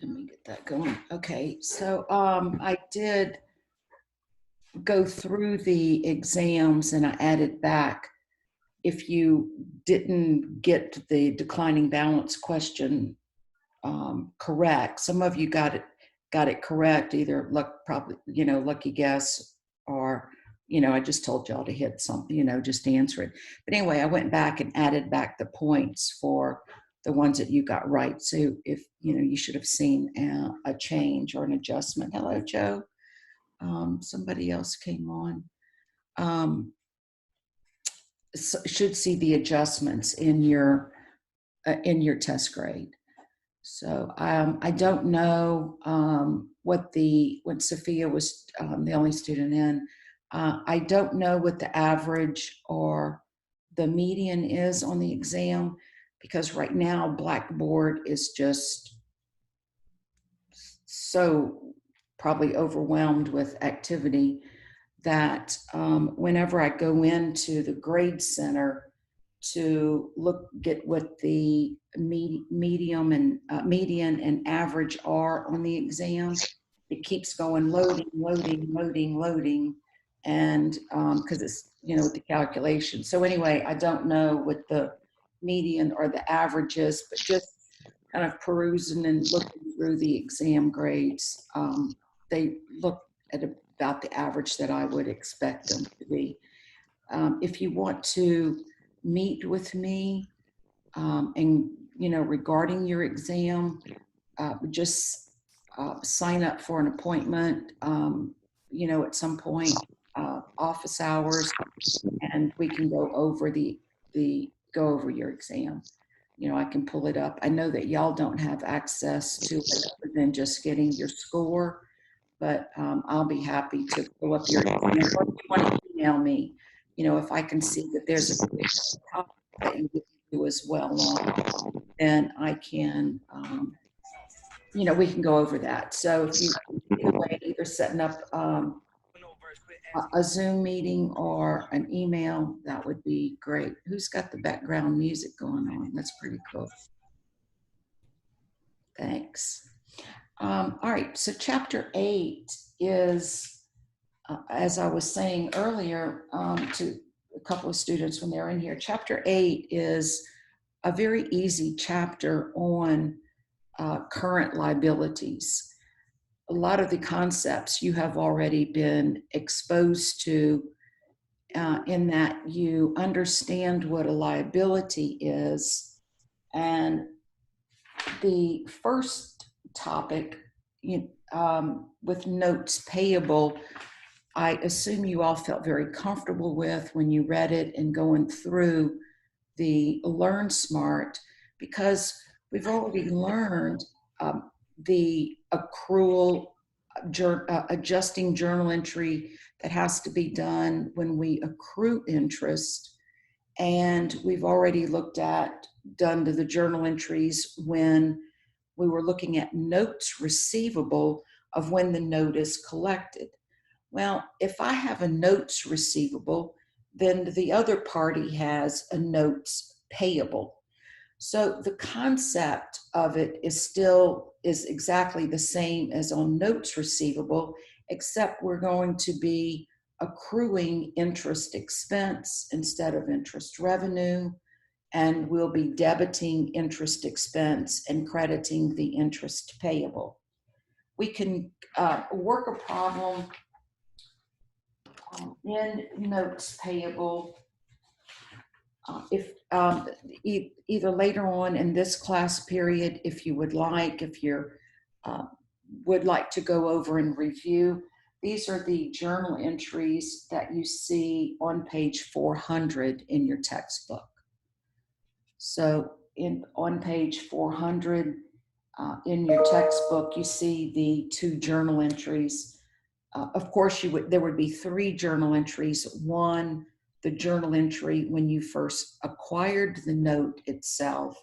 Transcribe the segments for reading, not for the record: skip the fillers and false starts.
Let me get that going. Okay, so I did go through the exams and I added back. If you didn't get the declining balance question correct, some of you got it correct, either luck, probably, lucky guess, or I just told y'all to hit something, just answer it. But anyway, I went back and added back the points for the ones that you got right. So if you should have seen a change or an adjustment. Hello, Joe. Somebody else came on. Should see the adjustments in your test grade. So I don't know when Sophia was the only student in. I don't know what the average or the median is on the exam, because right now Blackboard is just so probably overwhelmed with activity that whenever I go into the grade center to get what the median and average are on the exam, it keeps going loading, and because it's with the calculation. So anyway, I don't know what the median or the average is, but just kind of perusing and looking through the exam grades, they look at about the average that I would expect them to be. If you want to meet with me and regarding your exam, just sign up for an appointment at some point, office hours, and we can go over your exam. I can pull it up. I know that y'all don't have access to it other than just getting your score, but I'll be happy to pull up your exam. Or if you want to email me, if I can see that there's a topic that you do as well on, then I can, we can go over that. So if you either setting up a Zoom meeting or an email, that would be great. Who's got the background music going on? That's pretty cool. Thanks. All right, so chapter 8 is, as I was saying earlier to a couple of students when they're in here, chapter 8 is a very easy chapter on current liabilities. A lot of the concepts you have already been exposed to in that you understand what a liability is. And the first topic, with notes payable, I assume you all felt very comfortable with when you read it and going through the Learn Smart, because we've already learned the accrual, adjusting journal entry that has to be done when we accrue interest. And we've already done to the journal entries when we were looking at notes receivable of when the note is collected. Well, if I have a notes receivable, then the other party has a notes payable. So the concept of it is exactly the same as on notes receivable, except we're going to be accruing interest expense instead of interest revenue, and we'll be debiting interest expense and crediting the interest payable. We can work a problem in notes payable if either later on in this class period, if you would like, if you would like to go over and review. These are the journal entries that you see on page 400 in your textbook. So on page 400 in your textbook, you see the 2 journal entries. Of course, there would be 3 journal entries. One, the journal entry when you first acquired the note itself,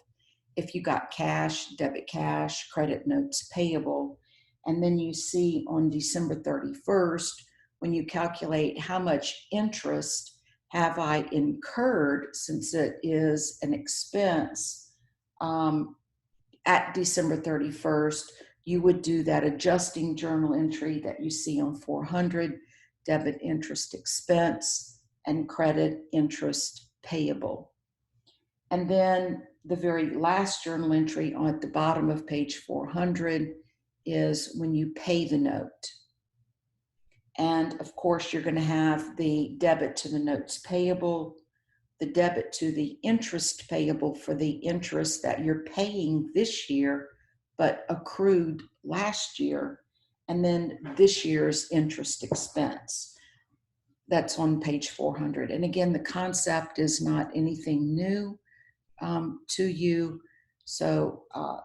if you got cash, debit cash, credit notes payable. And then you see on December 31st, when you calculate how much interest have I incurred, since it is an expense at December 31st, you would do that adjusting journal entry that you see on 400, debit interest expense and credit interest payable. And then the very last journal entry at the bottom of page 400 is when you pay the note. And of course, you're going to have the debit to the notes payable, the debit to the interest payable for the interest that you're paying this year, but accrued last year, and then this year's interest expense. That's on page 400. And again, the concept is not anything new to you. So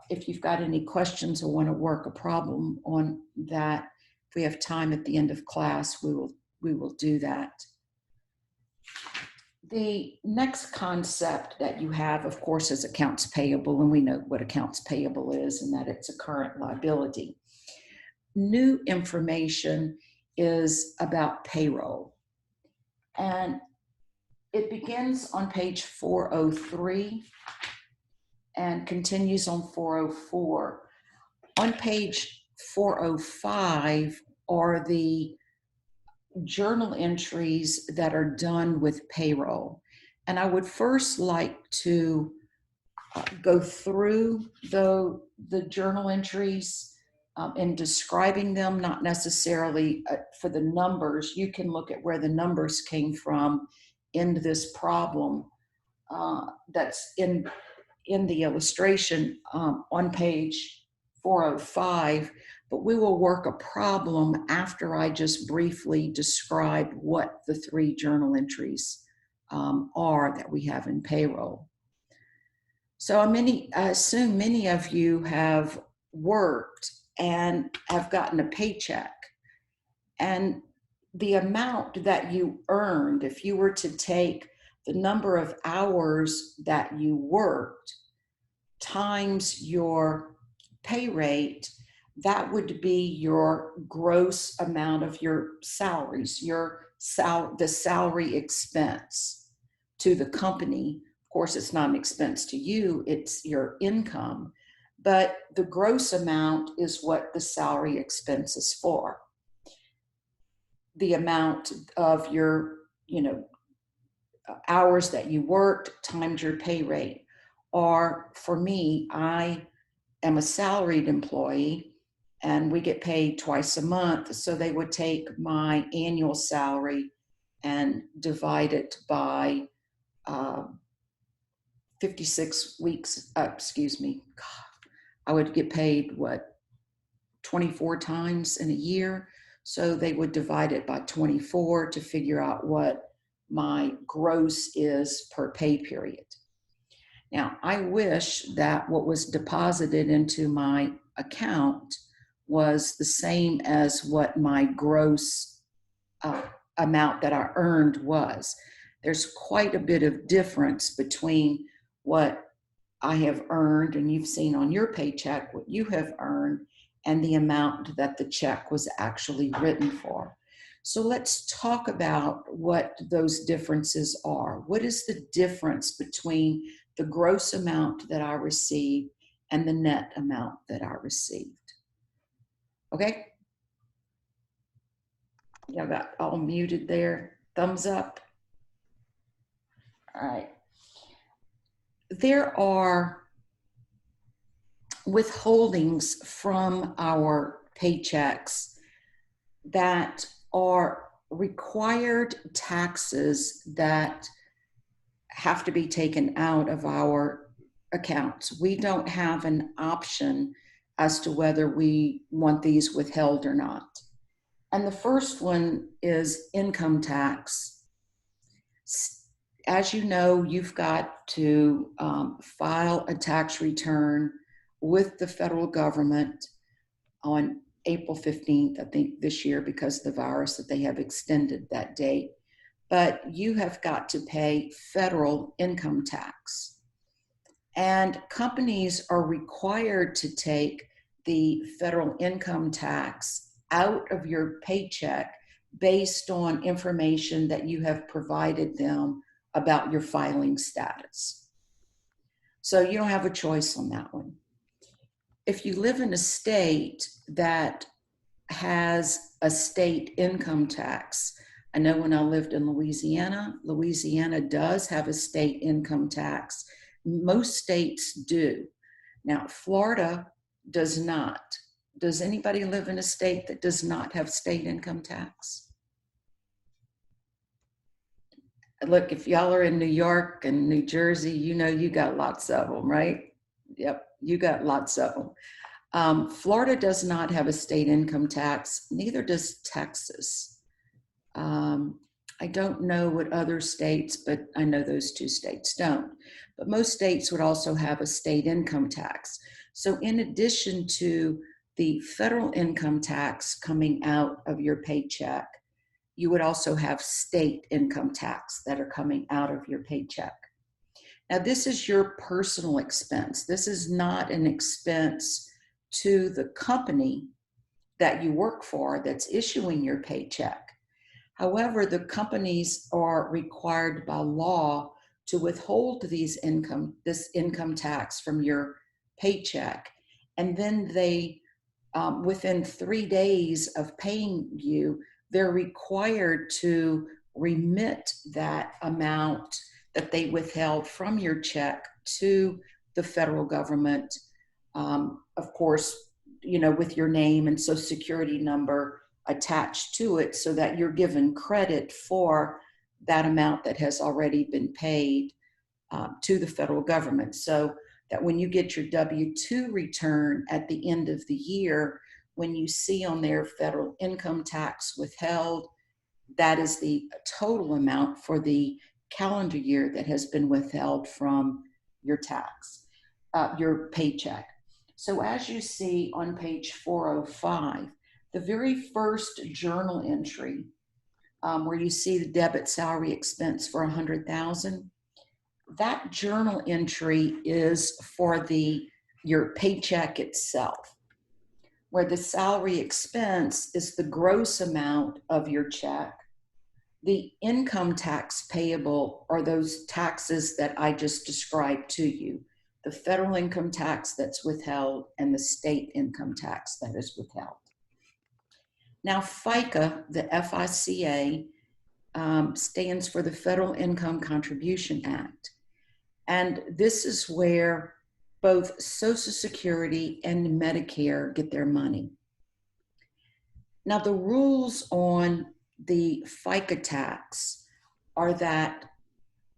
if you've got any questions or want to work a problem on that, if we have time at the end of class, we will do that. The next concept that you have, of course, is accounts payable, and we know what accounts payable is and that it's a current liability. New information is about payroll, and it begins on page 403 and continues on 404. On page 405 are the journal entries that are done with payroll. And I would first like to go through the journal entries in describing them, not necessarily for the numbers. You can look at where the numbers came from in this problem that's in the illustration on page 405, but we will work a problem after I just briefly describe what the three journal entries are that we have in payroll. So I assume many of you have worked and have gotten a paycheck, and the amount that you earned, if you were to take the number of hours that you worked times your pay rate, that would be your gross amount of your salaries, the salary expense to the company. Of course, it's not an expense to you, it's your income, but the gross amount is what the salary expense is for. The amount of your, hours that you worked times your pay rate. Or for me, I am a salaried employee and we get paid twice a month. So they would take my annual salary and divide it by 56 weeks, I would get paid 24 times in a year. So they would divide it by 24 to figure out what my gross is per pay period. Now, I wish that what was deposited into my account was the same as what my gross amount that I earned was. There's quite a bit of difference between what I have earned, and you've seen on your paycheck what you have earned, and the amount that the check was actually written for. So let's talk about what those differences are. What is the difference between the gross amount that I received and the net amount that I received? Okay? Y'all got all muted there. Thumbs up. All right. There are withholdings from our paychecks that are required taxes that have to be taken out of our accounts. We don't have an option as to whether we want these withheld or not. And the first one is income tax. As you know, you've got to file a tax return with the federal government on April 15th, I think this year, because of the virus, that they have extended that date. But you have got to pay federal income tax. And companies are required to take the federal income tax out of your paycheck based on information that you have provided them about your filing status. So you don't have a choice on that one. if you live in a state that has a state income tax, I know when I lived in Louisiana, Louisiana does have a state income tax. Most states do. Now, Florida does not. Does anybody live in a state that does not have state income tax? Look, if y'all are in New York and New Jersey, you know you got lots of them, right? Yep, you got lots of them. Florida does not have a state income tax, neither does Texas. I don't know what other states, but I know those two states don't. But most states would also have a state income tax. So in addition to the federal income tax coming out of your paycheck, you would also have state income tax that are coming out of your paycheck. Now, this is your personal expense. This is not an expense to the company that you work for that's issuing your paycheck. However, the companies are required by law to withhold this income tax from your paycheck. And then they, within 3 days of paying you, they're required to remit that amount that they withheld from your check to the federal government. Of course, you know, with your name and social security number attached to it, so that you're given credit for that amount that has already been paid to the federal government. So that when you get your W-2 return at the end of the year, when you see on there federal income tax withheld, that is the total amount for the calendar year that has been withheld from your tax, your paycheck. So as you see on page 405, the very first journal entry where you see the debit salary expense for $100,000, that journal entry is for your paycheck itself, where the salary expense is the gross amount of your check. The income tax payable are those taxes that I just described to you, the federal income tax that's withheld and the state income tax that is withheld. Now, FICA, the FICA, stands for the Federal Income Contribution Act. And this is where both Social Security and Medicare get their money. Now, the rules on the FICA tax are that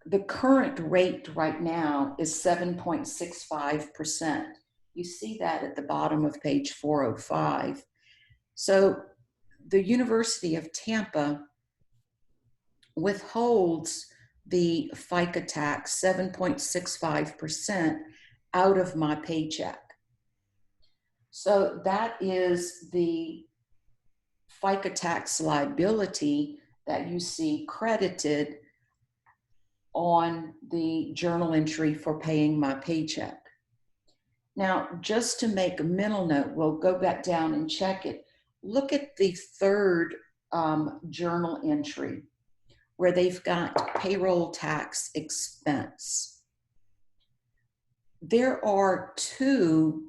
the current rate right now is 7.65%. You see that at the bottom of page 405. So the University of Tampa withholds the FICA tax 7.65% out of my paycheck. So that is the FICA tax liability that you see credited on the journal entry for paying my paycheck. Now, just to make a mental note, we'll go back down and check it. Look at the third journal entry where they've got payroll tax expense. There are 2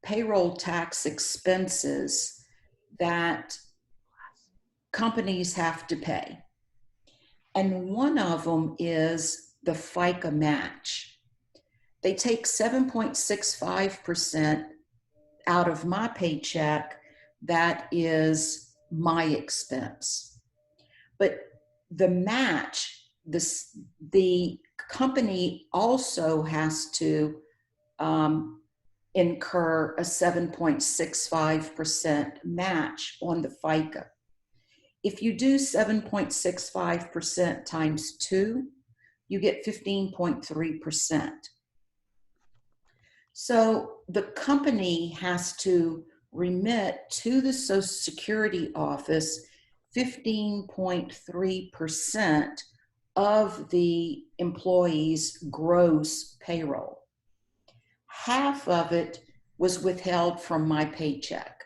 payroll tax expenses that companies have to pay. And one of them is the FICA match. They take 7.65% out of my paycheck. That is my expense. But the match, the company also has to incur a 7.65% match on the FICA. If you do 7.65% times 2, you get 15.3%. So the company has to remit to the Social Security office 15.3% of the employee's gross payroll. Half of it was withheld from my paycheck.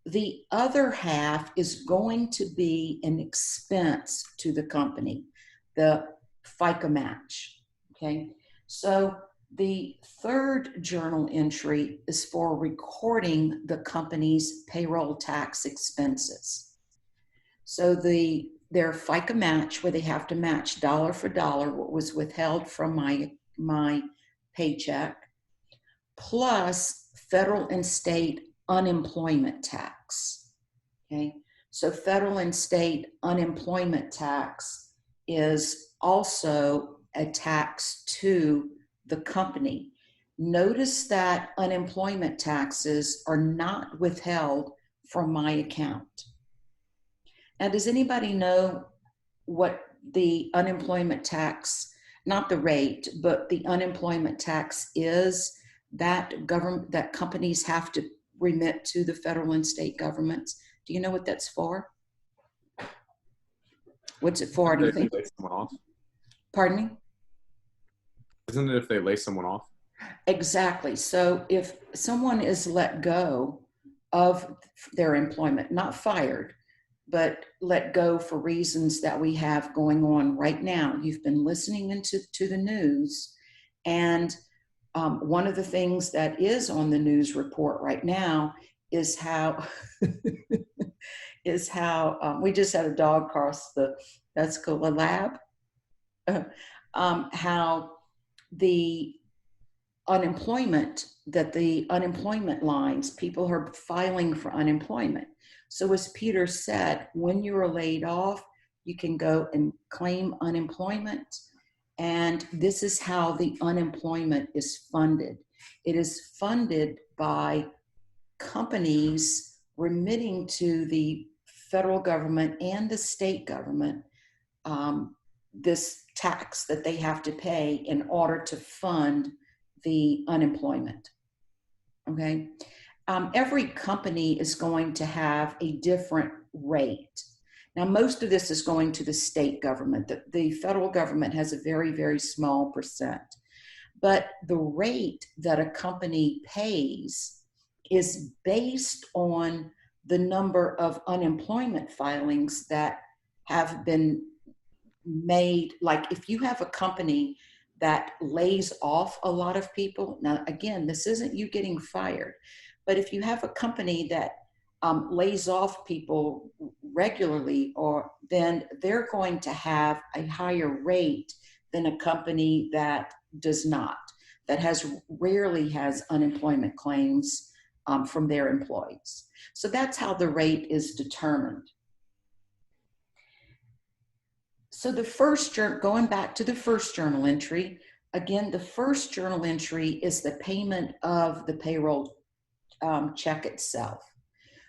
The other half is going to be an expense to the company, the FICA match, okay? So The third journal entry is for recording the company's payroll tax expenses. So their FICA match, where they have to match dollar for dollar what was withheld from my paycheck, plus federal and state unemployment tax. Okay, so federal and state unemployment tax is also a tax to the company. Notice that unemployment taxes are not withheld from my account. Now, does anybody know what the unemployment tax, not the rate, but the unemployment tax is that companies have to remit to the federal and state governments? Do you know what that's for? What's it for? Do you think? Lay someone off? Pardon me? Isn't it if they lay someone off? Exactly. So if someone is let go of their employment, not fired, but let go for reasons that we have going on right now. You've been listening into the news, and one of the things that is on the news report right now is how we just had a dog cross that's called a lab. How the unemployment lines, people are filing for unemployment. So as Peter said, when you're laid off, you can go and claim unemployment. And this is how the unemployment is funded. It is funded by companies remitting to the federal government and the state government this tax that they have to pay in order to fund the unemployment. Okay. Every company is going to have a different rate. Now, most of this is going to the state government. The federal government has a very, very small percent. But the rate that a company pays is based on the number of unemployment filings that have been made. Like if you have a company that lays off a lot of people, now again, this isn't you getting fired, but if you have a company that lays off people regularly, then they're going to have a higher rate than a company that does not, that rarely has unemployment claims from their employees. So that's how the rate is determined. So going back to the first journal entry, again, the first journal entry is the payment of the payroll check itself.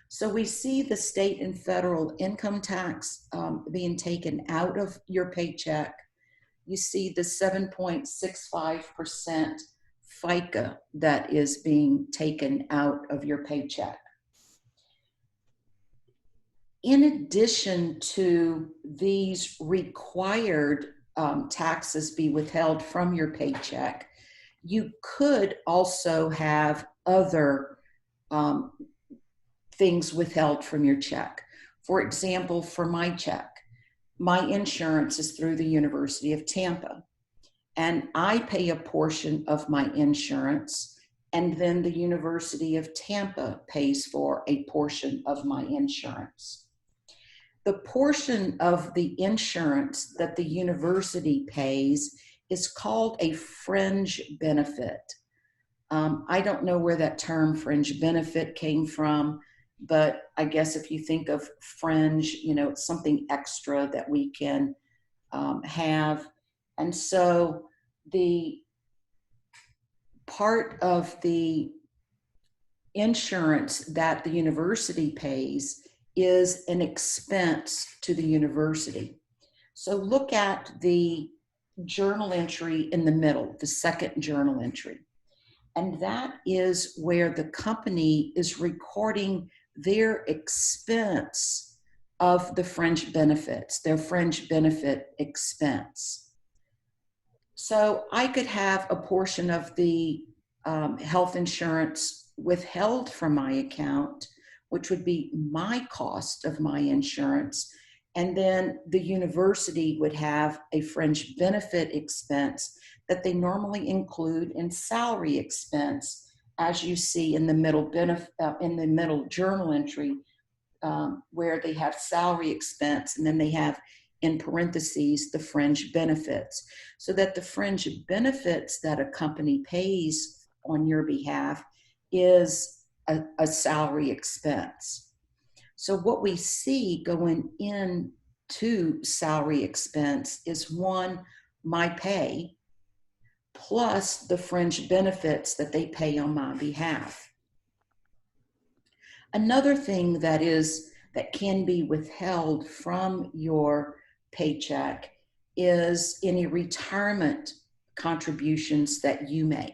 So we see the state and federal income tax being taken out of your paycheck. You see the 7.65% FICA that is being taken out of your paycheck. In addition to these required taxes be withheld from your paycheck, you could also have other things withheld from your check. For example, for my check, my insurance is through the University of Tampa, and I pay a portion of my insurance, and then the University of Tampa pays for a portion of my insurance. The portion of the insurance that the university pays is called a fringe benefit. I don't know where that term fringe benefit came from, but I guess if you think of fringe, it's something extra that we can have. And so the part of the insurance that the university pays is an expense to the university. So look at the journal entry in the middle, the second journal entry. And that is where the company is recording their expense of the fringe benefits, their fringe benefit expense. So I could have a portion of the health insurance withheld from my account, which would be my cost of my insurance. And then the university would have a fringe benefit expense that they normally include in salary expense, as you see in the middle journal entry, where they have salary expense, and then they have in parentheses the fringe benefits, so that the fringe benefits that a company pays on your behalf is a salary expense. So what we see going into salary expense is one, my pay plus the fringe benefits that they pay on my behalf. Another thing that can be withheld from your paycheck is any retirement contributions that you make.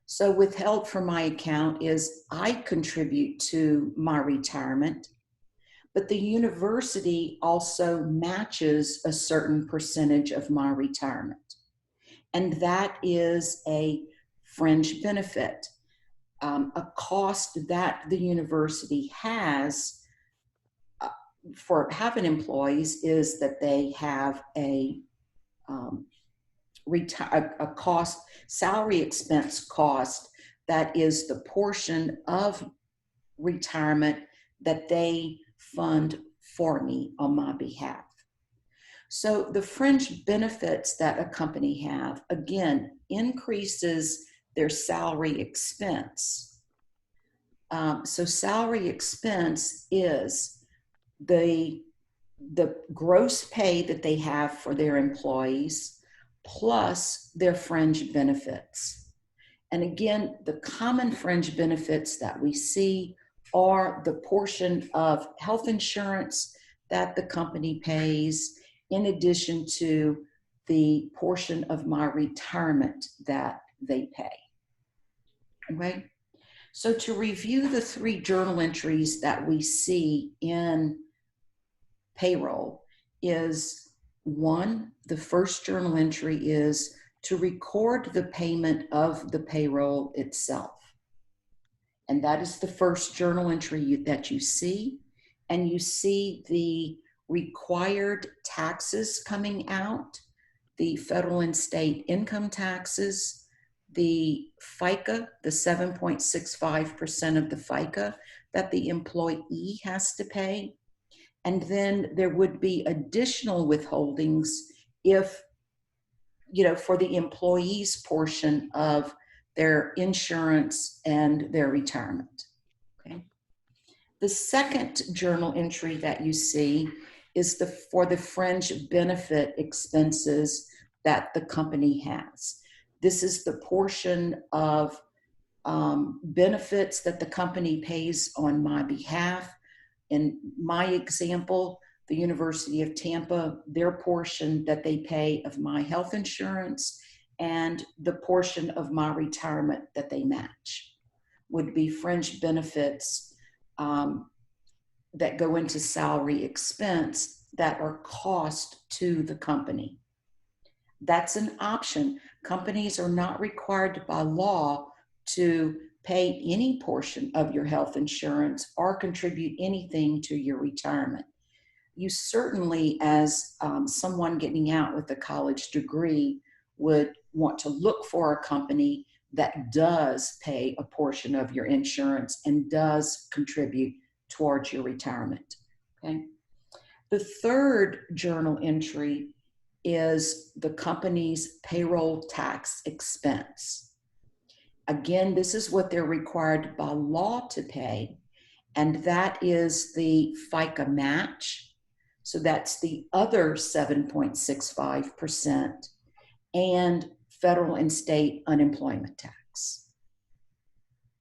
So withheld from my account is I contribute to my retirement, but the university also matches a certain percentage of my retirement. And that is a fringe benefit. A cost that the university has for having employees is that they have a cost, salary expense cost, that is the portion of retirement that they fund for me on my behalf. So the fringe benefits that a company have, again, increases their salary expense. So salary expense is the gross pay that they have for their employees plus their fringe benefits. And again, the common fringe benefits that we see are the portion of health insurance that the company pays, in addition to the portion of my retirement that they pay. Okay? So to review the 3 journal entries that we see in payroll is 1, the first journal entry is to record the payment of the payroll itself. And that is the first journal entry that you see. And you see the required taxes coming out, the federal and state income taxes, the FICA, the 7.65% of the FICA that the employee has to pay. And then there would be additional withholdings if, for the employee's portion of their insurance and their retirement. Okay. The second journal entry that you see is for the fringe benefit expenses that the company has. This is the portion of benefits that the company pays on my behalf. In my example, the University of Tampa, their portion that they pay of my health insurance and the portion of my retirement that they match would be fringe benefits that go into salary expense that are cost to the company. That's an option. Companies are not required by law to pay any portion of your health insurance or contribute anything to your retirement. You certainly, as someone getting out with a college degree, would want to look for a company that does pay a portion of your insurance and does contribute towards your retirement. Okay. The third journal entry is the company's payroll tax expense. Again, this is what they're required by law to pay, and that is the FICA match. So that's the other 7.65% and federal and state unemployment tax.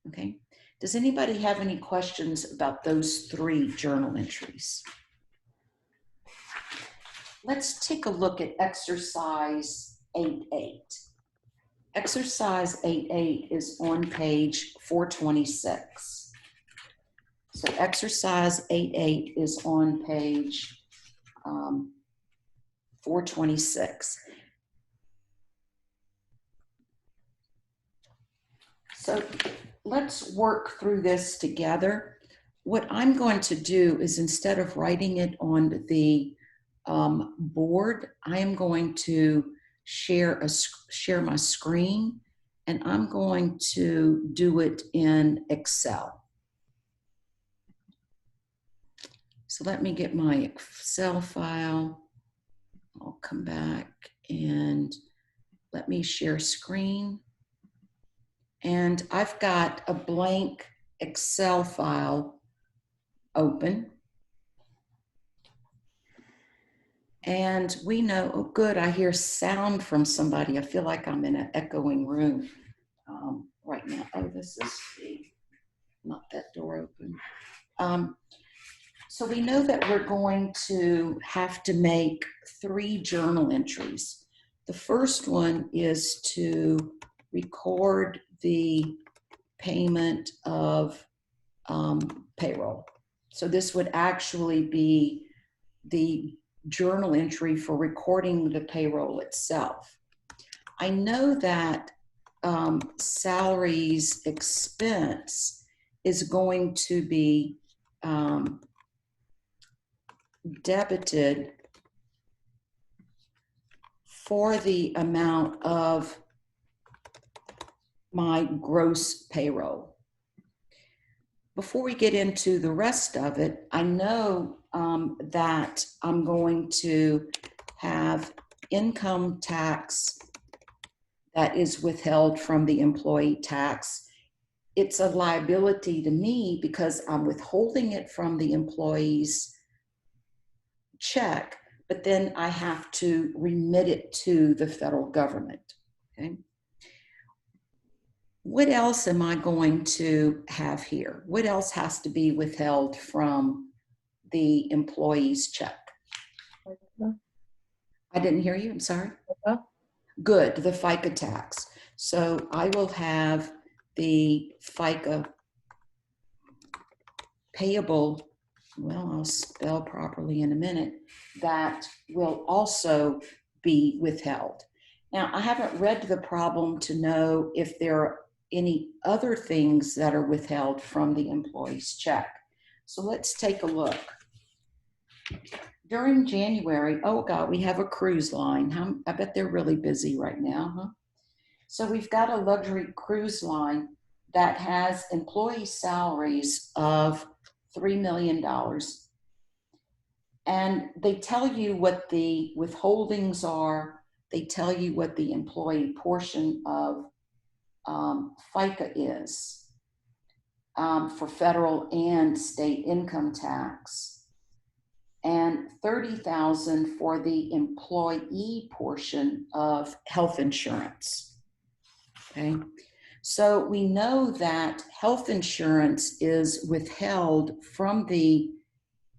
Okay. Does anybody have any questions about those 3 journal entries? Let's take a look at exercise 8.8. Exercise 8.8 is on page 426. So exercise 8.8 is on page 426. So let's work through this together. What I'm going to do is, instead of writing it on the board, I am going to share my screen, and I'm going to do it in Excel. So let me get my Excel file. I'll come back and let me share screen. And I've got a blank Excel file open. And we know, oh good, I hear sound from somebody. I feel like I'm in an echoing room right now. Oh, this is not that door open. So we know that we're going to have to make 3 journal entries. The first one is to record the payment of payroll. So this would actually be the journal entry for recording the payroll itself. I know that salaries expense is going to be debited for the amount of my gross payroll. Before we get into the rest of it, I know that I'm going to have income tax that is withheld from the employee tax. It's a liability to me because I'm withholding it from the employee's check, but then I have to remit it to the federal government. Okay. What else am I going to have here? What else has to be withheld from the employee's check? I didn't hear you, I'm sorry. Good, the FICA tax. So I will have the FICA payable, well, I'll spell properly in a minute, that will also be withheld. Now, I haven't read the problem to know if there are any other things that are withheld from the employee's check. So let's take a look. During January, oh God, we have a cruise line. I bet they're really busy right now, huh? So we've got a luxury cruise line that has employee salaries of $3 million. And they tell you what the withholdings are. They tell you what the employee portion of FICA is for federal and state income tax, and $30,000 for the employee portion of health insurance. Okay, so we know that health insurance is withheld from the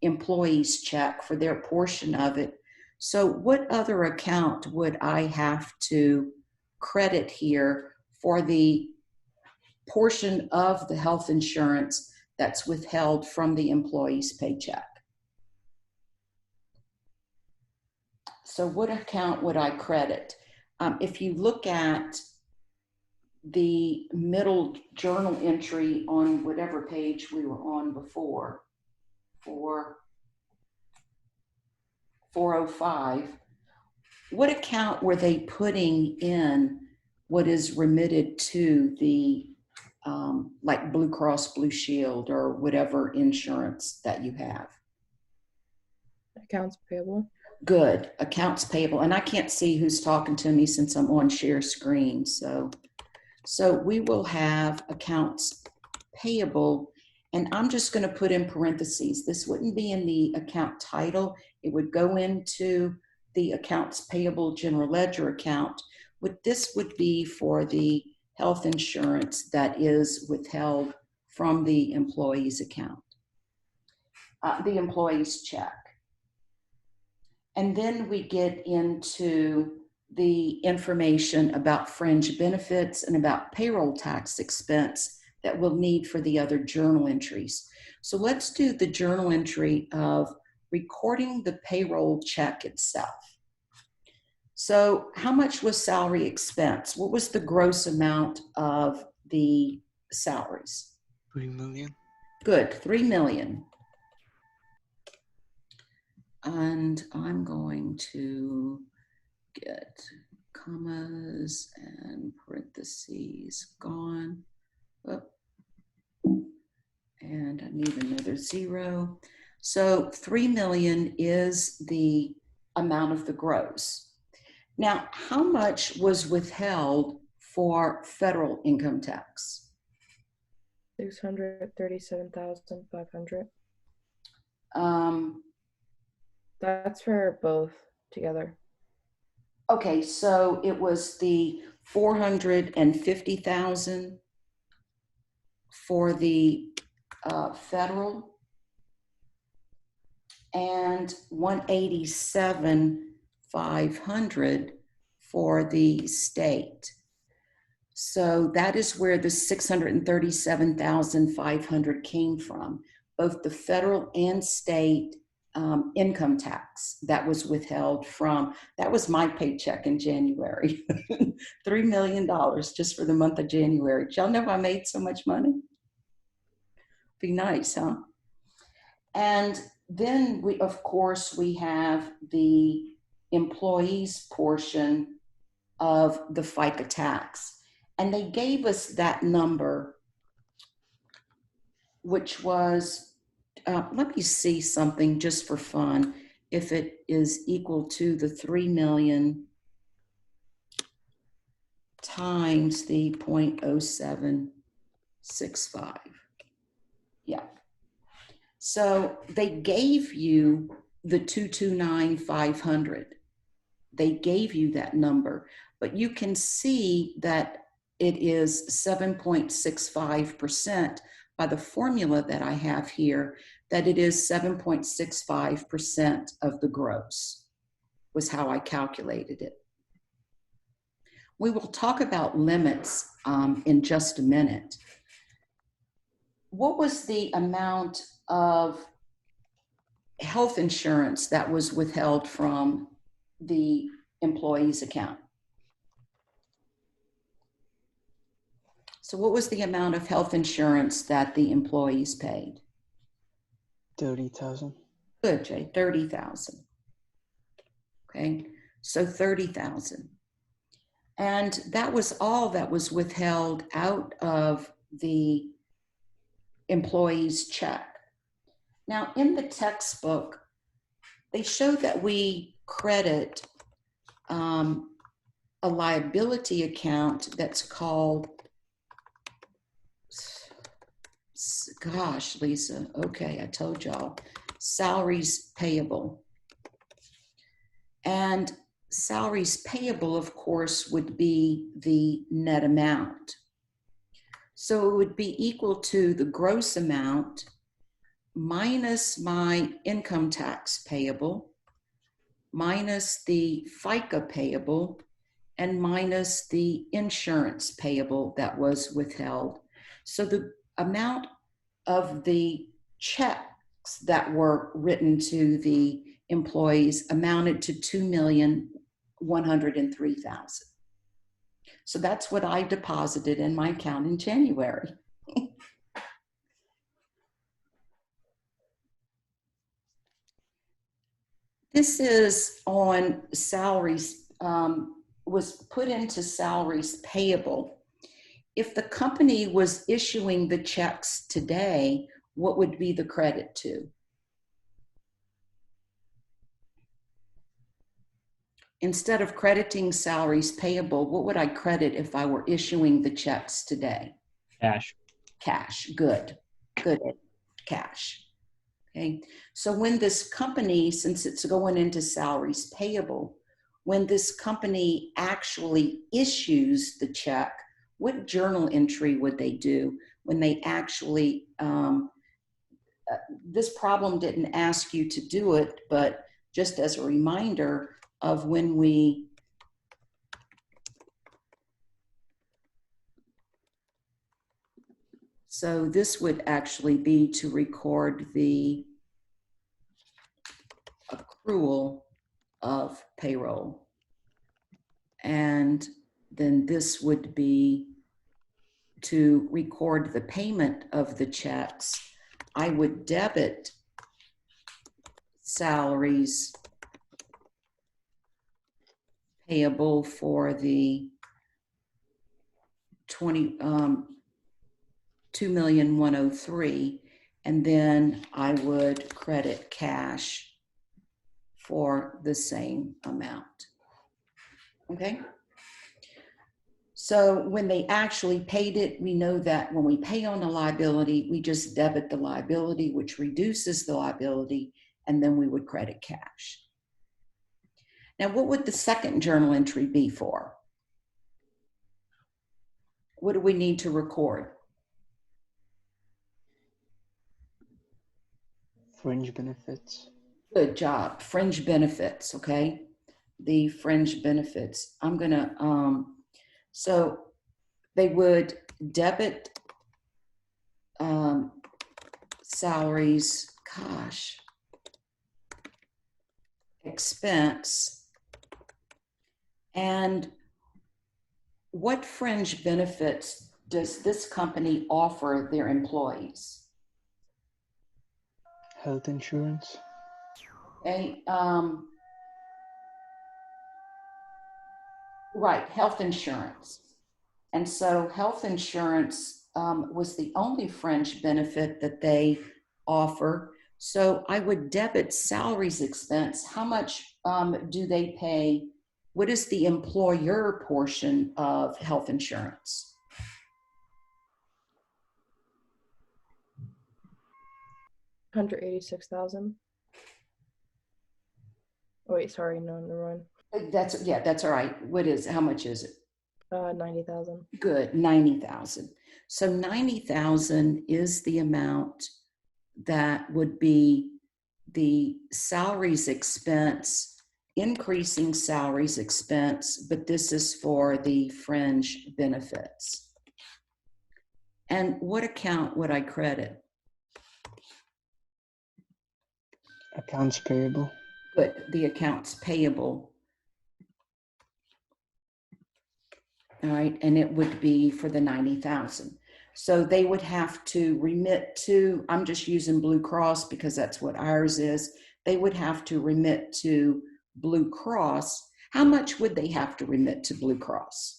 employee's check for their portion of it. So what other account would I have to credit here for the portion of the health insurance that's withheld from the employee's paycheck? So what account would I credit? If you look at the middle journal entry on whatever page we were on before, for 405, what account were they putting in what is remitted to the like Blue Cross Blue Shield or whatever insurance that you have? Accounts payable. Good, accounts payable. And I can't see who's talking to me since I'm on share screen. So we will have accounts payable, and I'm just going to put in parentheses. This wouldn't be in the account title. It would go into the accounts payable general ledger account. What this would be for the health insurance that is withheld from the employee's account, the employee's check. And then we get into the information about fringe benefits and about payroll tax expense that we'll need for the other journal entries. So let's do the journal entry of recording the payroll check itself. So how much was salary expense? What was the gross amount of the salaries? 3 million. Good, 3 million. And I'm going to get commas and parentheses gone. Oh, and I need another 0. So 3 million is the amount of the gross. Now, how much was withheld for federal income tax? 637,500. Um, That's for both together. okay, so it was the 450,000 for the federal and 187,500 for the state. So that is where the 637,500 came from, both the federal and state income tax that was withheld from, that was my paycheck in January, $3 million just for the month of January. Did y'all know I made so much money? Be nice, huh? And then we, of course, we have the employees portion of the FICA tax. And they gave us that number, which was, let me see something just for fun, if it is equal to the 3 million times the 0.0765. Yeah. So they gave you the 229,500. They gave you that number, but you can see that it is 7.65% by the formula that I have here, that it is 7.65% of the gross, was how I calculated it. We will talk about limits in just a minute. What was the amount of health insurance that was withheld from the employee's account? So what was the amount of health insurance that the employees paid? 30,000. Good, Jay, 30,000. Okay, so 30,000. And that was all that was withheld out of the employee's check. Now, in the textbook, they show that we credit a liability account that's called, gosh, Lisa, okay, I told y'all, salaries payable. And salaries payable, of course, would be the net amount. So it would be equal to the gross amount minus my income tax payable, minus the FICA payable, and minus the insurance payable that was withheld. So the amount of the checks that were written to the employees amounted to 2,103,000. So that's what I deposited in my account in January. This is on salaries, was put into salaries payable. If the company was issuing the checks today, what would be the credit to? Instead of crediting salaries payable, what would I credit if I were issuing the checks today? Cash. Cash, good, cash. Okay, so when this company, since it's going into salaries payable, when this company actually issues the check, what journal entry would they do when they actually, this problem didn't ask you to do it, but just as a reminder of when we, so this would actually be to record the accrual of payroll. And then this would be to record the payment of the checks. I would debit salaries payable for the 2,103,000, and then I would credit cash for the same amount. Okay? So when they actually paid it, we know that when we pay on a liability, we just debit the liability, which reduces the liability, and then we would credit cash. Now, what would the second journal entry be for? What do we need to record? Fringe benefits. Good job. Fringe benefits, okay? The fringe benefits. I'm gonna, so they would debit salaries, gosh, expense, and what fringe benefits does this company offer their employees? Health insurance. Okay, right, health insurance. And so health insurance was the only fringe benefit that they offer. So I would debit salaries expense. How much do they pay? What is the employer portion of health insurance? $186,000. Oh, wait, sorry, no, never mind. That's all right. What is, how much is it? 90,000. Good, 90,000. So 90,000 is the amount that would be the salaries expense, increasing salaries expense, but this is for the fringe benefits. And what account would I credit? Accounts payable. Good, the accounts payable. All right, and it would be for the 90,000. So they would have to remit to, I'm just using Blue Cross because that's what ours is. They would have to remit to Blue Cross. How much would they have to remit to Blue Cross?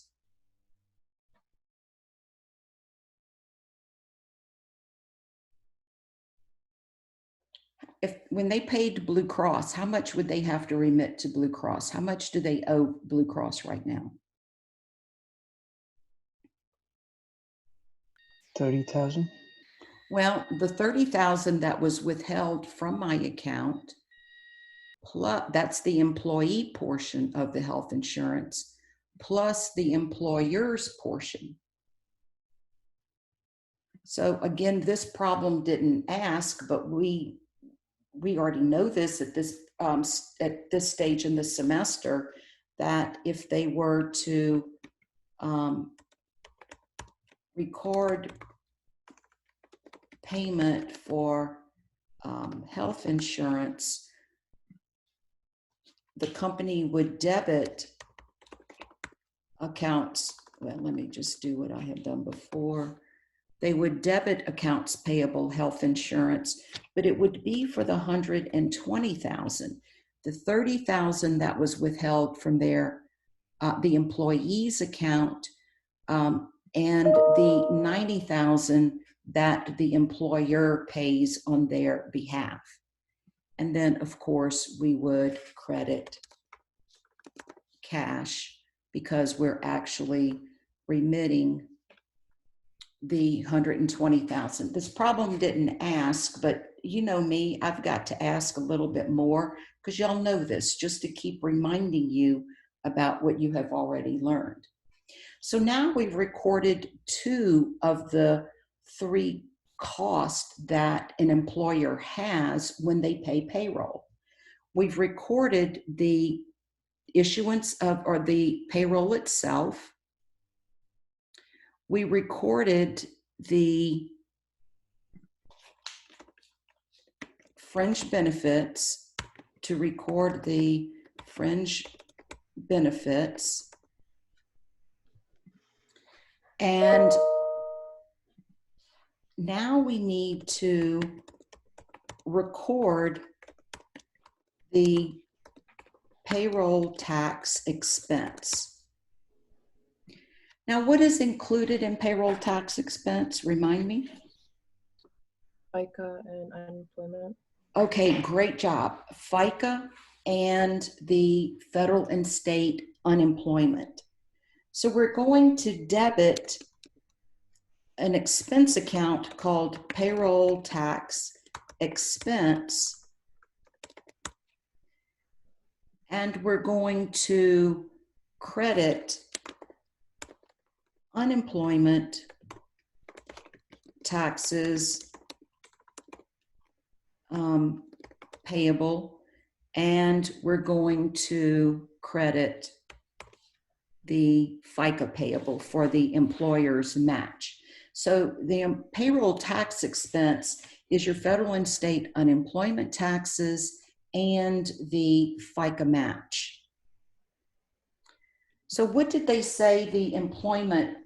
When they paid Blue Cross, how much would they have to remit to Blue Cross? How much do they owe Blue Cross right now? 30,000. Well, the 30,000 that was withheld from my account, plus that's the employee portion of the health insurance, plus the employer's portion. So again, this problem didn't ask, but we already know this at this stage in the semester, that if they were to record payment for health insurance, the company would debit accounts. Well, let me just do what I have done before. They would debit accounts payable health insurance, but it would be for the 120,000. The 30,000 that was withheld from their the employee's account, and the 90,000 that the employer pays on their behalf. And then, of course, we would credit cash because we're actually remitting the 120,000. This problem didn't ask, but you know me, I've got to ask a little bit more because y'all know this, just to keep reminding you about what you have already learned. So now we've recorded 2 of the 3 costs that an employer has when they pay payroll. We've recorded the issuance of, or the payroll itself. We recorded the fringe benefits to record the fringe benefits. And now we need to record the payroll tax expense. Now, what is included in payroll tax expense? Remind me. FICA and unemployment. Okay, great job. FICA and the federal and state unemployment. So we're going to debit an expense account called payroll tax expense. And we're going to credit unemployment taxes payable, and we're going to credit the FICA payable for the employer's match. So the payroll tax expense is your federal and state unemployment taxes and the FICA match. So what did they say the employment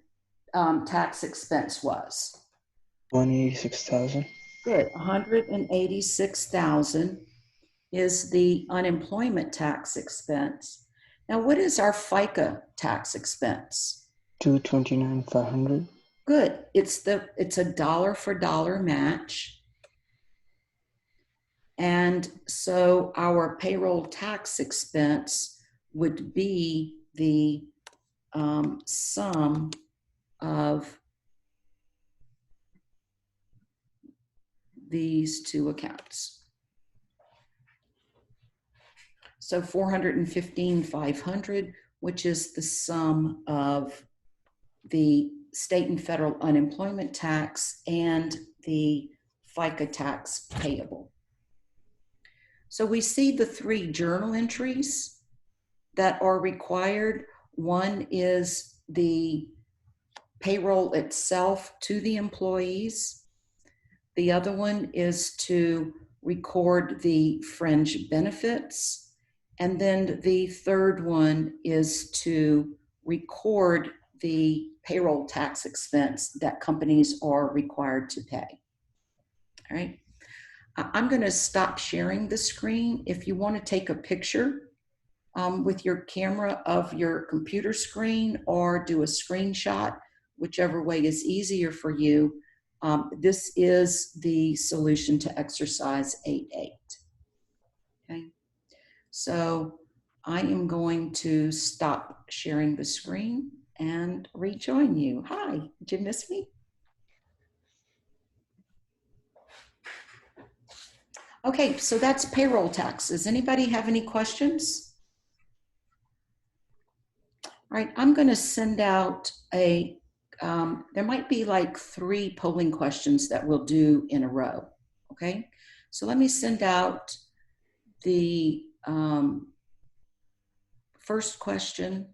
tax expense was? 186,000. Good, 186,000 is the unemployment tax expense. Now, what is our FICA tax expense? 229,500. Good, it's a dollar for dollar match. And so our payroll tax expense would be the sum of these two accounts. So 415,500, which is the sum of the state and federal unemployment tax and the FICA tax payable. So we see the three journal entries that are required. One is the payroll itself to the employees. The other one is to record the fringe benefits. And then the third one is to record the payroll tax expense that companies are required to pay. All right. I'm going to stop sharing the screen. If you want to take a picture with your camera of your computer screen or do a screenshot, whichever way is easier for you, this is the solution to exercise 8.8. Okay, so I am going to stop sharing the screen and rejoin you. Hi, did you miss me? Okay, so that's payroll taxes. Anybody have any questions? All right, I'm going to send out a, there might be like 3 polling questions that we'll do in a row, okay? So let me send out the first question.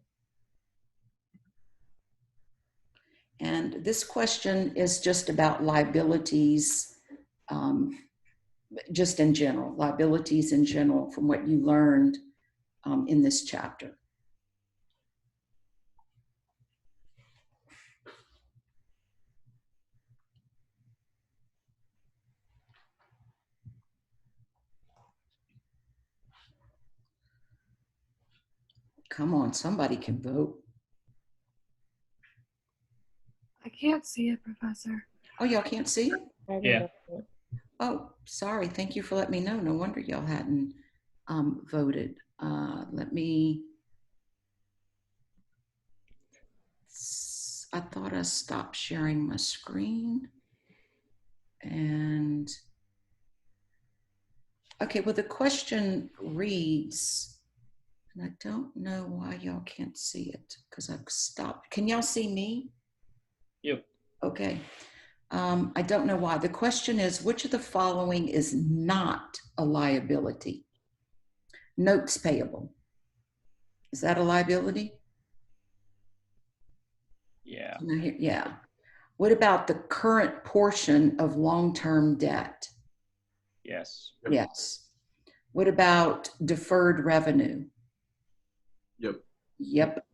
And this question is just about liabilities, just in general, liabilities in general from what you learned in this chapter. Come on, somebody can vote. I can't see it, Professor. Oh, y'all can't see it? Yeah. Oh, sorry. Thank you for letting me know. No wonder y'all hadn't voted. I thought I stopped sharing my screen. And, okay, well, the question reads, and I don't know why y'all can't see it because I've stopped. Can y'all see me? Yep. Okay. I don't know why. The question is, which of the following is not a liability? Notes payable. Is that a liability? Yeah. Yeah. What about the current portion of long-term debt? Yes. Yep. Yes. What about deferred revenue? Yep. Yep.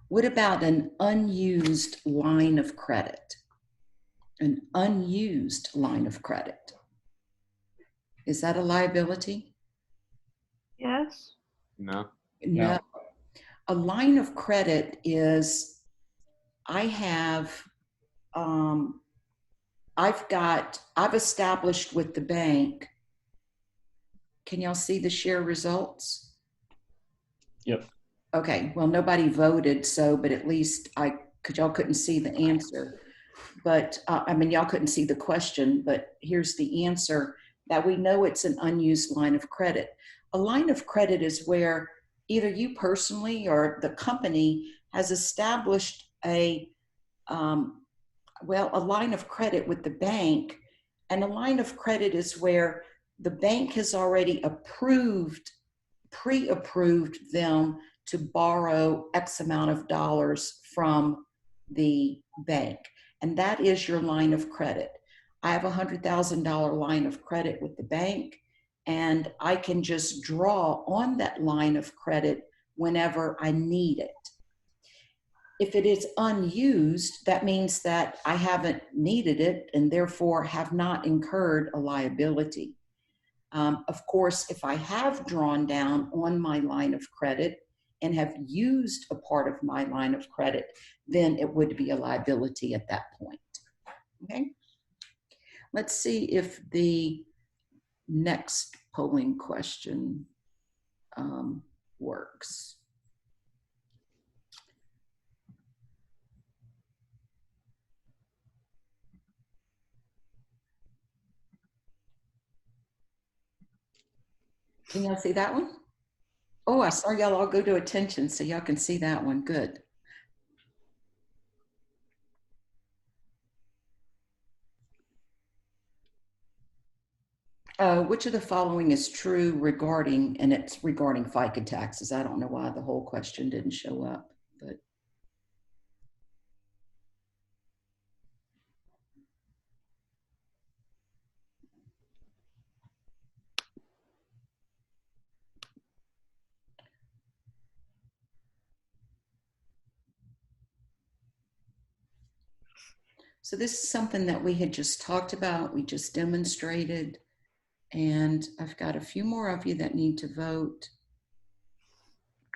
What about an unused line of credit? An unused line of credit. Is that a liability? Yes. No. No. A line of credit is, I have, I've established with the bank. Can y'all see the share results? Yep. Okay, well, nobody voted, so, but at least y'all couldn't see the answer. But I mean, y'all couldn't see the question, but here's the answer, that we know it's an unused line of credit. A line of credit is where either you personally or the company has established a line of credit with the bank. And a line of credit is where the bank has already pre-approved them to borrow X amount of dollars from the bank. And that is your line of credit. I have a $100,000 line of credit with the bank, and I can just draw on that line of credit whenever I need it. If it is unused, that means that I haven't needed it and therefore have not incurred a liability. Of course, if I have drawn down on my line of credit and have used a part of my line of credit, then it would be a liability at that point. Okay. Let's see if the next polling question works. Can y'all see that one? Oh, I saw y'all all go to attention, so y'all can see that one. Good. Which of the following is true regarding, and it's regarding FICA taxes. I don't know why the whole question didn't show up, but. So this is something that we had just talked about, we just demonstrated, and I've got a few more of you that need to vote,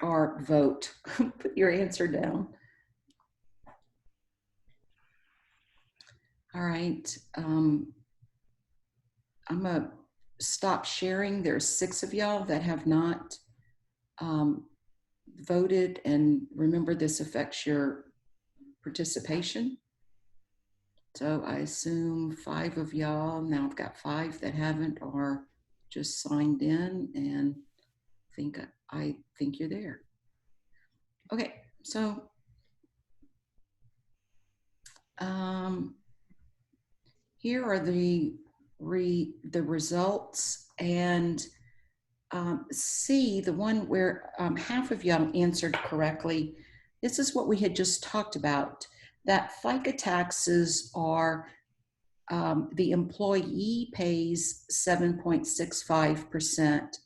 or vote, put your answer down. All right, I'm gonna stop sharing. There's 6 of y'all that have not voted, and remember this affects your participation. So I assume 5 of y'all, now I've got 5 that haven't, are just signed in, and I think you're there. Okay, so here are the results, and C, the one where half of y'all answered correctly. This is what we had just talked about, that FICA taxes are, the employee pays 7.65%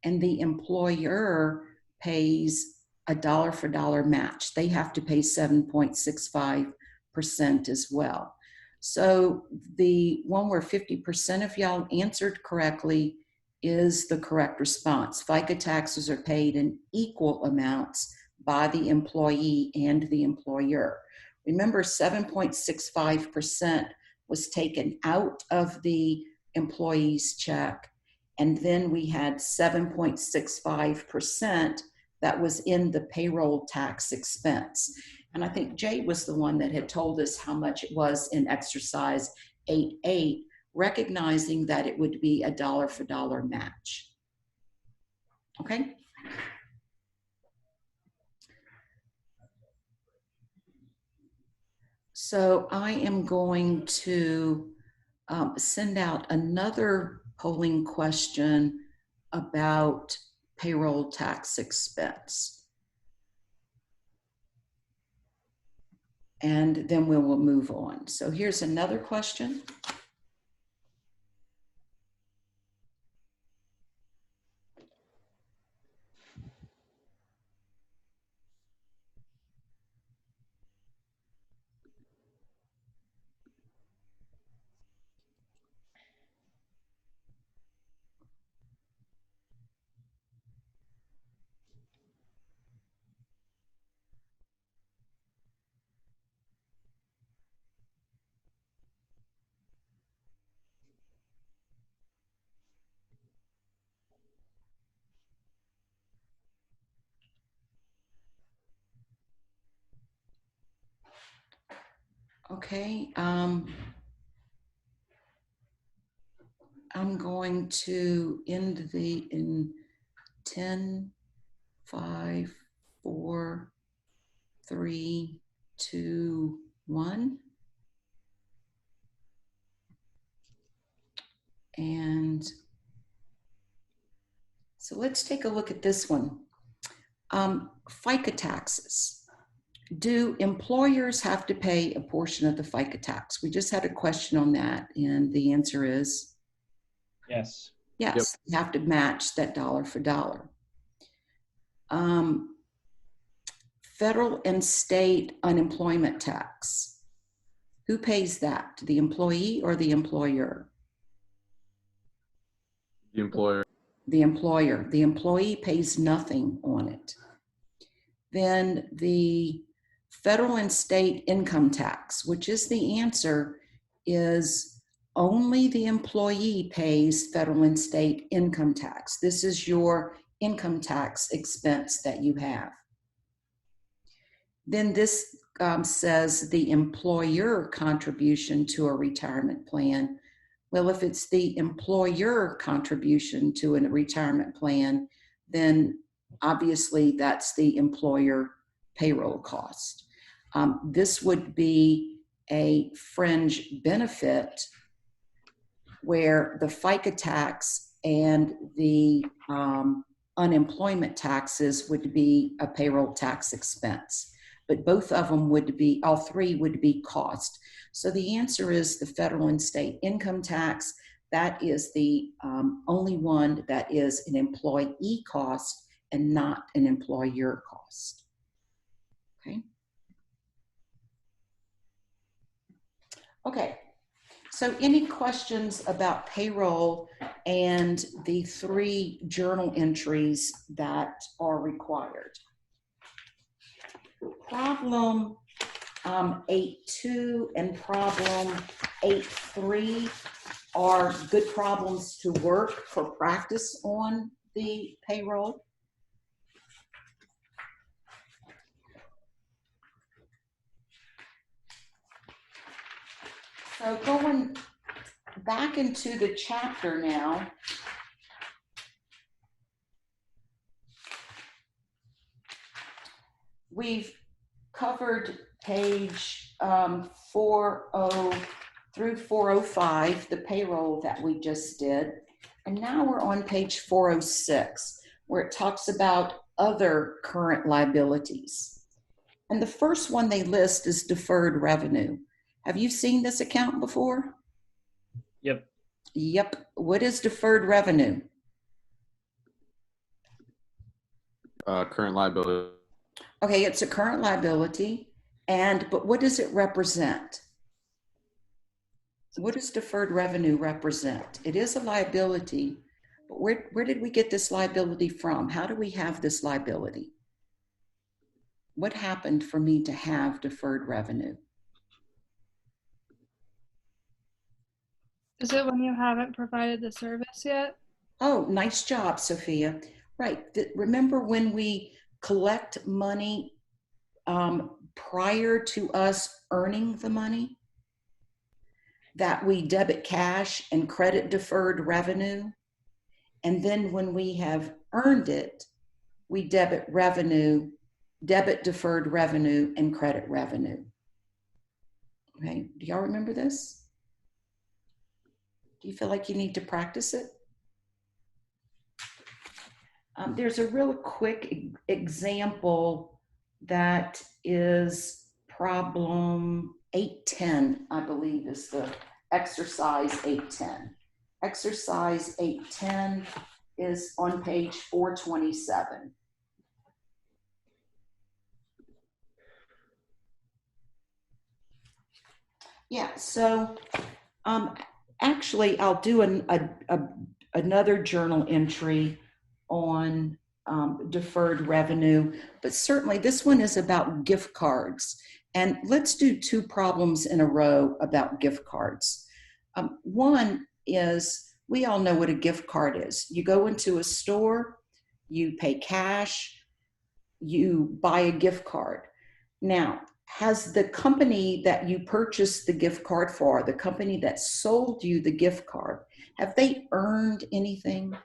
and the employer pays a dollar for dollar match. They have to pay 7.65% as well. So the one where 50% of y'all answered correctly is the correct response. FICA taxes are paid in equal amounts by the employee and the employer. Remember, 7.65% was taken out of the employee's check, and then we had 7.65% that was in the payroll tax expense. And I think Jay was the one that had told us how much it was in exercise 8.8, recognizing that it would be a dollar for dollar match. Okay. So I am going to send out another polling question about payroll tax expense. And then we will move on. So here's another question. Okay. I'm going to end in 10, 5, 4, 3, 2, 1. And so let's take a look at this one. FICA taxes. Do employers have to pay a portion of the FICA tax? We just had a question on that, and the answer is Yes. yes. You have to match that dollar for dollar. Federal and state unemployment tax. Who pays that? The employee or the employer? The employer. The employer. The employee pays nothing on it. Then the federal and state income tax, which is the answer, is only the employee pays federal and state income tax. This is your income tax expense that you have. Then this says the employer contribution to a retirement plan. Well, if it's the employer contribution to a retirement plan, then obviously that's the employer payroll cost. This would be a fringe benefit where the FICA tax and the unemployment taxes would be a payroll tax expense. But both of them would be, all three would be cost. So the answer is the federal and state income tax. That is the only one that is an employee cost and not an employer cost. Okay. Okay. So any questions about payroll and the 3 journal entries that are required? Problem 8.2 and problem 8.3 are good problems to work for practice on the payroll. So going back into the chapter now, we've covered page 40 through 405, the payroll that we just did. And now we're on page 406, where it talks about other current liabilities. And the first one they list is deferred revenue. Have you seen this account before? Yep. Yep. What is deferred revenue? Current liability. Okay, it's a current liability. But what does it represent? What does deferred revenue represent? It is a liability, but where did we get this liability from? How do we have this liability? What happened for me to have deferred revenue? Is it when you haven't provided the service yet? Oh, nice job, Sophia. Right. Remember when we collect money prior to us earning the money? That we debit cash and credit deferred revenue. And then when we have earned it, we debit deferred revenue and credit revenue. Okay, do y'all remember this? Do you feel like you need to practice it? There's a real quick example that is problem 810, I believe is the exercise 810. Exercise 810 is on page 427. Yeah, so actually I'll do another journal entry on deferred revenue, but certainly this one is about gift cards. And let's do 2 problems in a row about gift cards. One is, we all know what a gift card is. You go into a store, you pay cash, you buy a gift card. Now, has the company that you purchased the gift card for, the company that sold you the gift card, have they earned anything?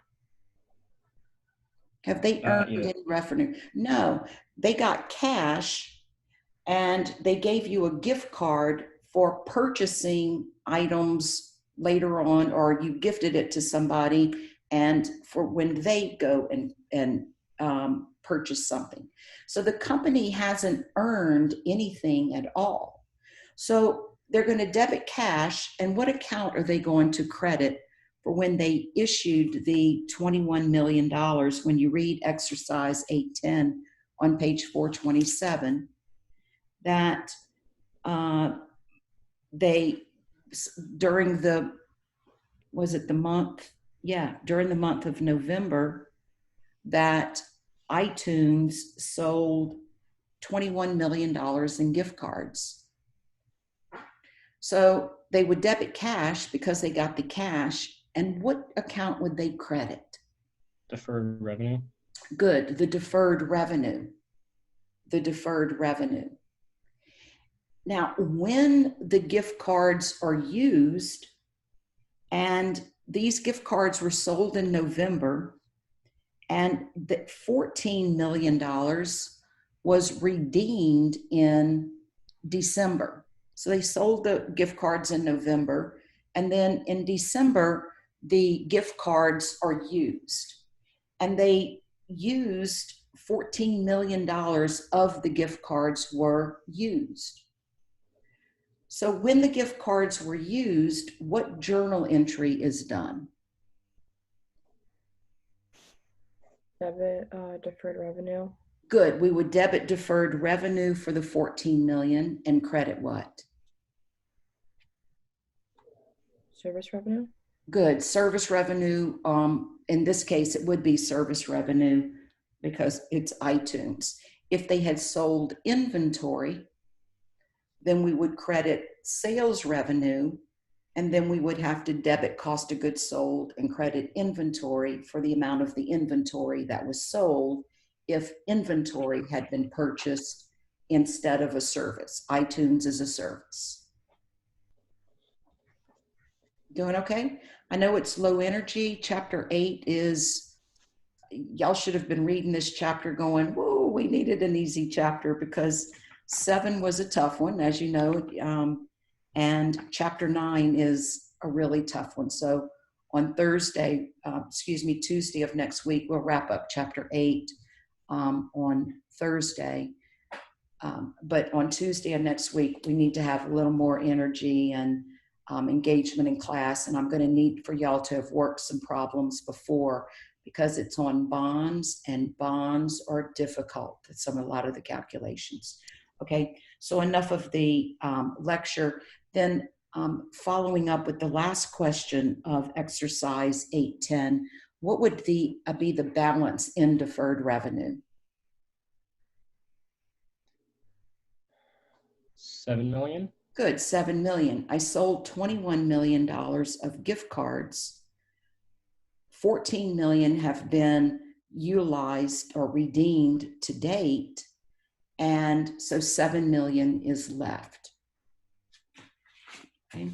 Have they earned Yeah. any revenue? No, they got cash and they gave you a gift card for purchasing items later on, or you gifted it to somebody and for when they go and purchase something. So the company hasn't earned anything at all. So they're going to debit cash, and what account are they going to credit for when they issued the $21 million? When you read exercise 810 on page 427, that they, during the, was it the month? Yeah, during the month of November, that iTunes sold $21 million in gift cards. So they would debit cash because they got the cash. And what account would they credit? Deferred revenue. Good, the deferred revenue. The deferred revenue. Now, when the gift cards are used, and these gift cards were sold in November, and the $14 million was redeemed in December. So they sold the gift cards in November, and then in December, the gift cards are used. And they used $14 million of the gift cards were used. So when the gift cards were used, what journal entry is done? Debit, deferred revenue. Good. We would debit deferred revenue for the 14 million and credit what? Service revenue. Good. Service revenue. In this case, it would be service revenue because it's iTunes. If they had sold inventory, then we would credit sales revenue, and then we would have to debit cost of goods sold and credit inventory for the amount of the inventory that was sold if inventory had been purchased instead of a service. iTunes is a service. Doing okay? I know it's low energy. Chapter 8 is, y'all should have been reading this chapter going, whoa, we needed an easy chapter, because 7 was a tough one, as you know, and chapter 9 is a really tough one. So on Tuesday of next week, we'll wrap up chapter 8 on Thursday. But on Tuesday of next week, we need to have a little more energy and engagement in class. And I'm going to need for y'all to have worked some problems before, because it's on bonds, and bonds are difficult. It's a lot of the calculations. Okay, so enough of the lecture. Then following up with the last question of exercise 810, what would be the balance in deferred revenue? 7 million. Good, 7 million. I sold $21 million of gift cards. 14 million have been utilized or redeemed to date. And so 7 million is left. Okay.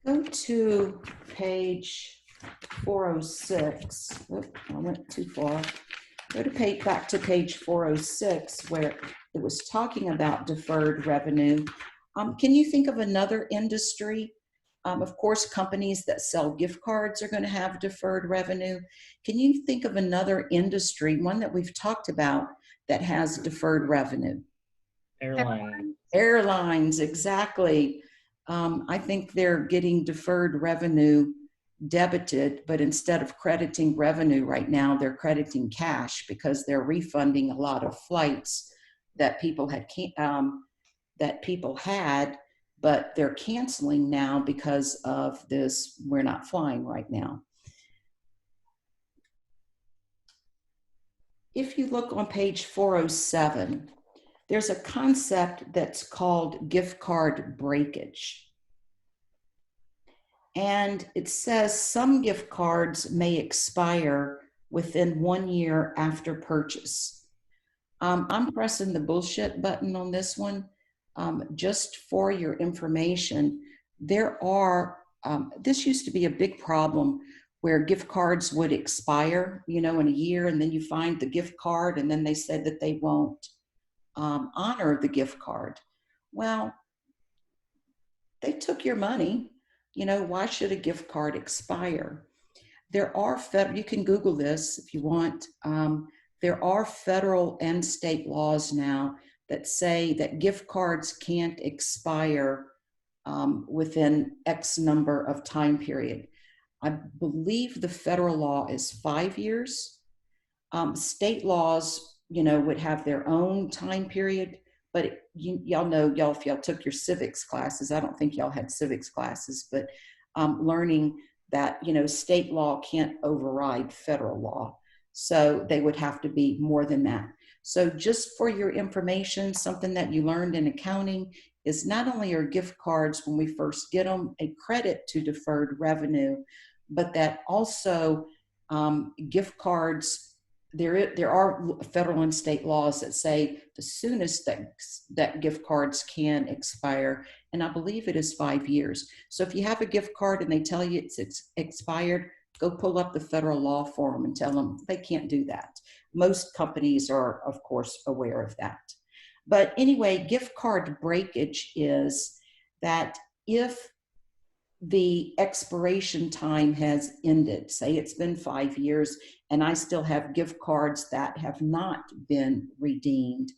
Go to page 406. Oh, I went too far. Go to back to page 406, where it was talking about deferred revenue. Can you think of another industry? Of course, companies that sell gift cards are going to have deferred revenue. Can you think of another industry, one that we've talked about, that has deferred revenue? Airline. Airlines, exactly. I think they're getting deferred revenue debited, but instead of crediting revenue right now, they're crediting cash, because they're refunding a lot of flights that people had, but they're canceling now because of this. We're not flying right now. If you look on page 407, there's a concept that's called gift card breakage. And it says some gift cards may expire within 1 year after purchase. I'm pressing the bullshit button on this one. Just for your information, there are, this used to be a big problem where gift cards would expire, you know, in a year, and then you find the gift card, and then they said that they won't honor the gift card. Well, they took your money. You know, why should a gift card expire? There are you can Google this if you want. There are federal and state laws now that say that gift cards can't expire within X number of time period. I believe the federal law is 5 years. State laws, you know, would have their own time period, but y'all know, if y'all took your civics classes, I don't think y'all had civics classes, but learning that, you know, state law can't override federal law. So they would have to be more than that. So just for your information, something that you learned in accounting is not only are gift cards, when we first get them, a credit to deferred revenue, but that also gift cards, there are federal and state laws that say the soonest that gift cards can expire, and I believe it is 5 years. So if you have a gift card and they tell you it's expired, go pull up the federal law for them and tell them they can't do that. Most companies are, of course, aware of that. But anyway, gift card breakage is that if the expiration time has ended, say it's been 5 years and I still have gift cards that have not been redeemed,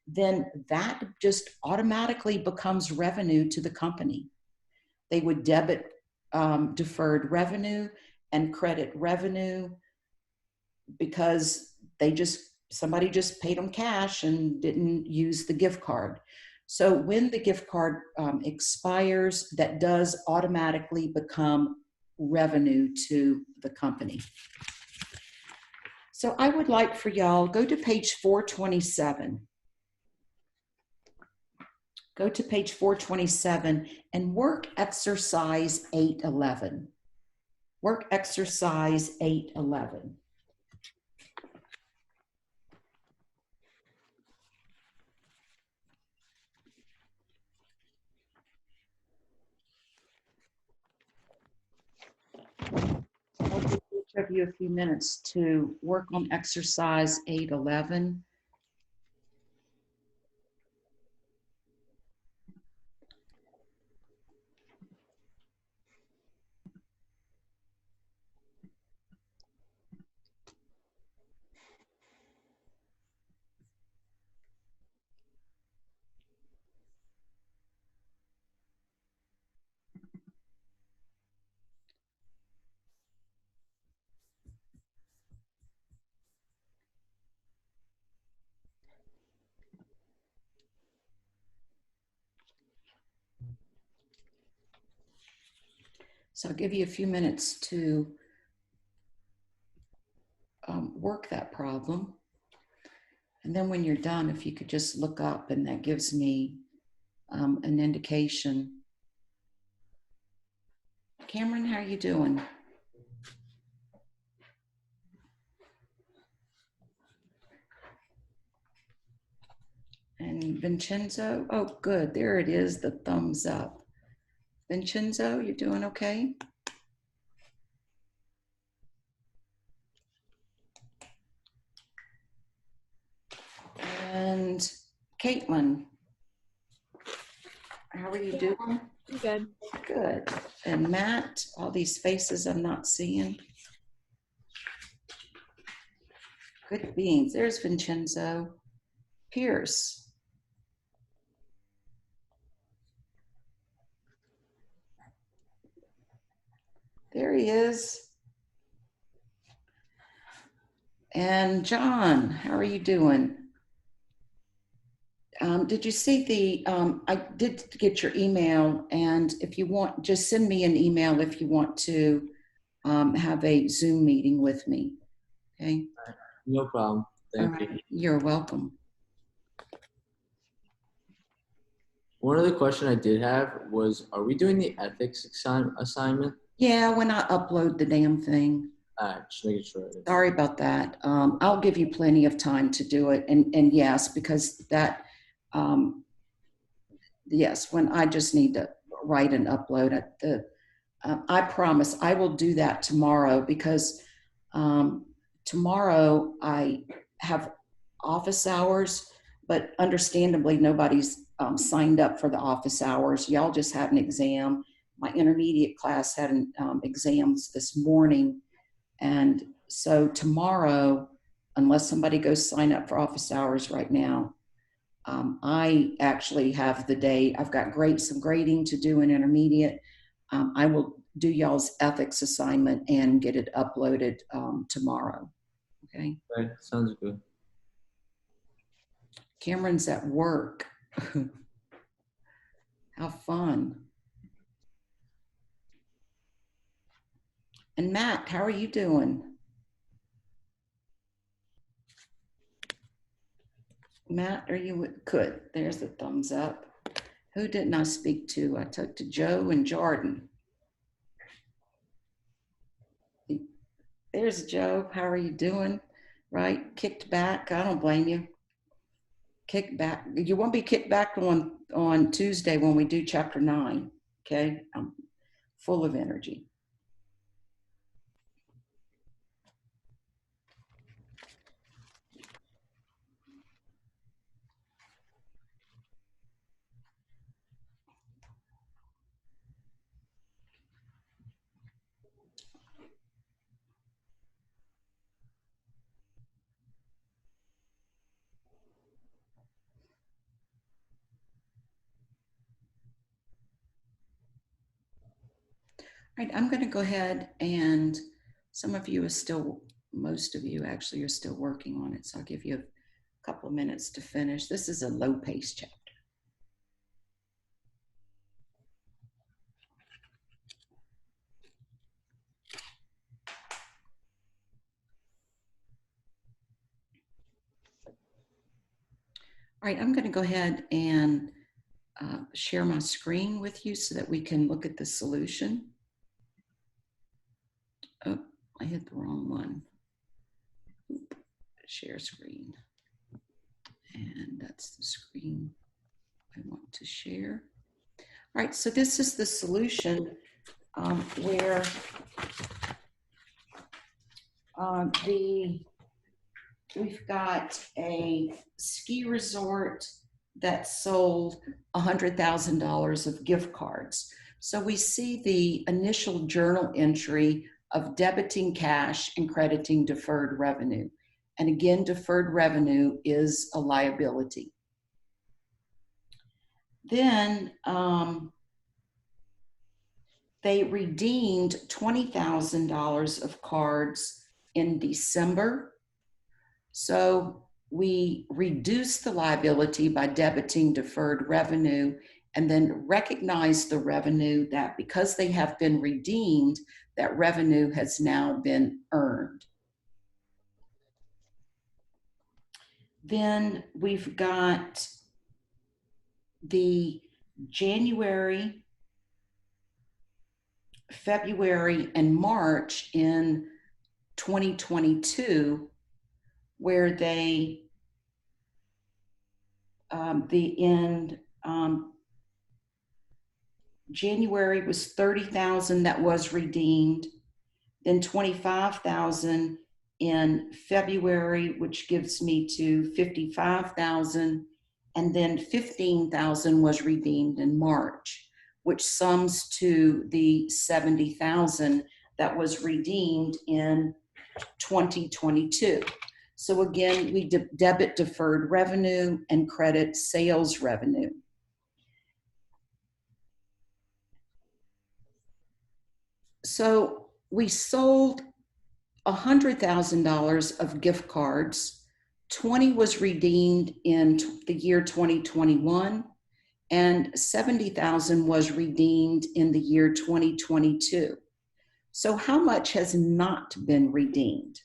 then that just automatically becomes revenue to the company. They would debit deferred revenue and credit revenue because somebody just paid them cash and didn't use the gift card. So when the gift card expires, that does automatically become revenue to the company. So I would like for y'all, go to page 427. Go to page 427 and work exercise 811. Work exercise 811. I'll give each of you a few minutes to work on exercise 811. So I'll give you a few minutes to work that problem. And then when you're done, if you could just look up, and that gives me an indication. Cameron, how are you doing? And Vincenzo, oh, good, there it is, the thumbs up. Vincenzo, you doing okay? And Caitlin, how are you doing? I'm good. Good. And Matt, all these faces I'm not seeing. Good beans. There's Vincenzo. Pierce. There he is. And John, how are you doing? Did you see the, I did get your email, and if you want, just send me an email if you want to have a Zoom meeting with me, okay? No problem. Thank you. You're welcome. One other question I did have was, are we doing the ethics assignment? Yeah, when I upload the damn thing. Just making sure. Sorry about that. I'll give you plenty of time to do it. And yes, because that, yes, when I just need to write and upload it, I promise I will do that tomorrow because tomorrow I have office hours, but understandably nobody's signed up for the office hours. Y'all just had an exam. My intermediate class had exams this morning. And so tomorrow, unless somebody goes sign up for office hours right now, I actually have the day. I've got some grading to do in intermediate. I will do y'all's ethics assignment and get it uploaded tomorrow. Okay. Right, sounds good. Cameron's at work. How fun. And Matt, how are you doing? Matt, are you good? There's the thumbs up. Who didn't I speak to? I talked to Joe and Jordan. There's Joe. How are you doing? Right? Kicked back. I don't blame you. Kicked back. You won't be kicked back on Tuesday when we do chapter 9. Okay. I'm full of energy. All right, I'm going to go ahead and some of you are still, most of you actually are still working on it. So I'll give you a couple of minutes to finish. This is a low pace chapter. All right, I'm going to go ahead and share my screen with you so that we can look at the solution. Oh, I hit the wrong one. Oop, share screen. And that's the screen I want to share. All right, so this is the solution where we've got a ski resort that sold $100,000 of gift cards. So we see the initial journal entry of debiting cash and crediting deferred revenue. And again, deferred revenue is a liability. Then they redeemed $20,000 of cards in December. So we reduce the liability by debiting deferred revenue and then recognize the revenue that because they have been redeemed, that revenue has now been earned. Then we've got the January, February, and March in 2022, where they, January was 30,000 that was redeemed, then 25,000 in February, which gives me to 55,000, and then 15,000 was redeemed in March, which sums to the 70,000 that was redeemed in 2022. So again, we debit deferred revenue and credit sales revenue. So we sold $100,000 of gift cards. 20 was redeemed in the year 2021, and 70,000 was redeemed in the year 2022. So how much has not been redeemed?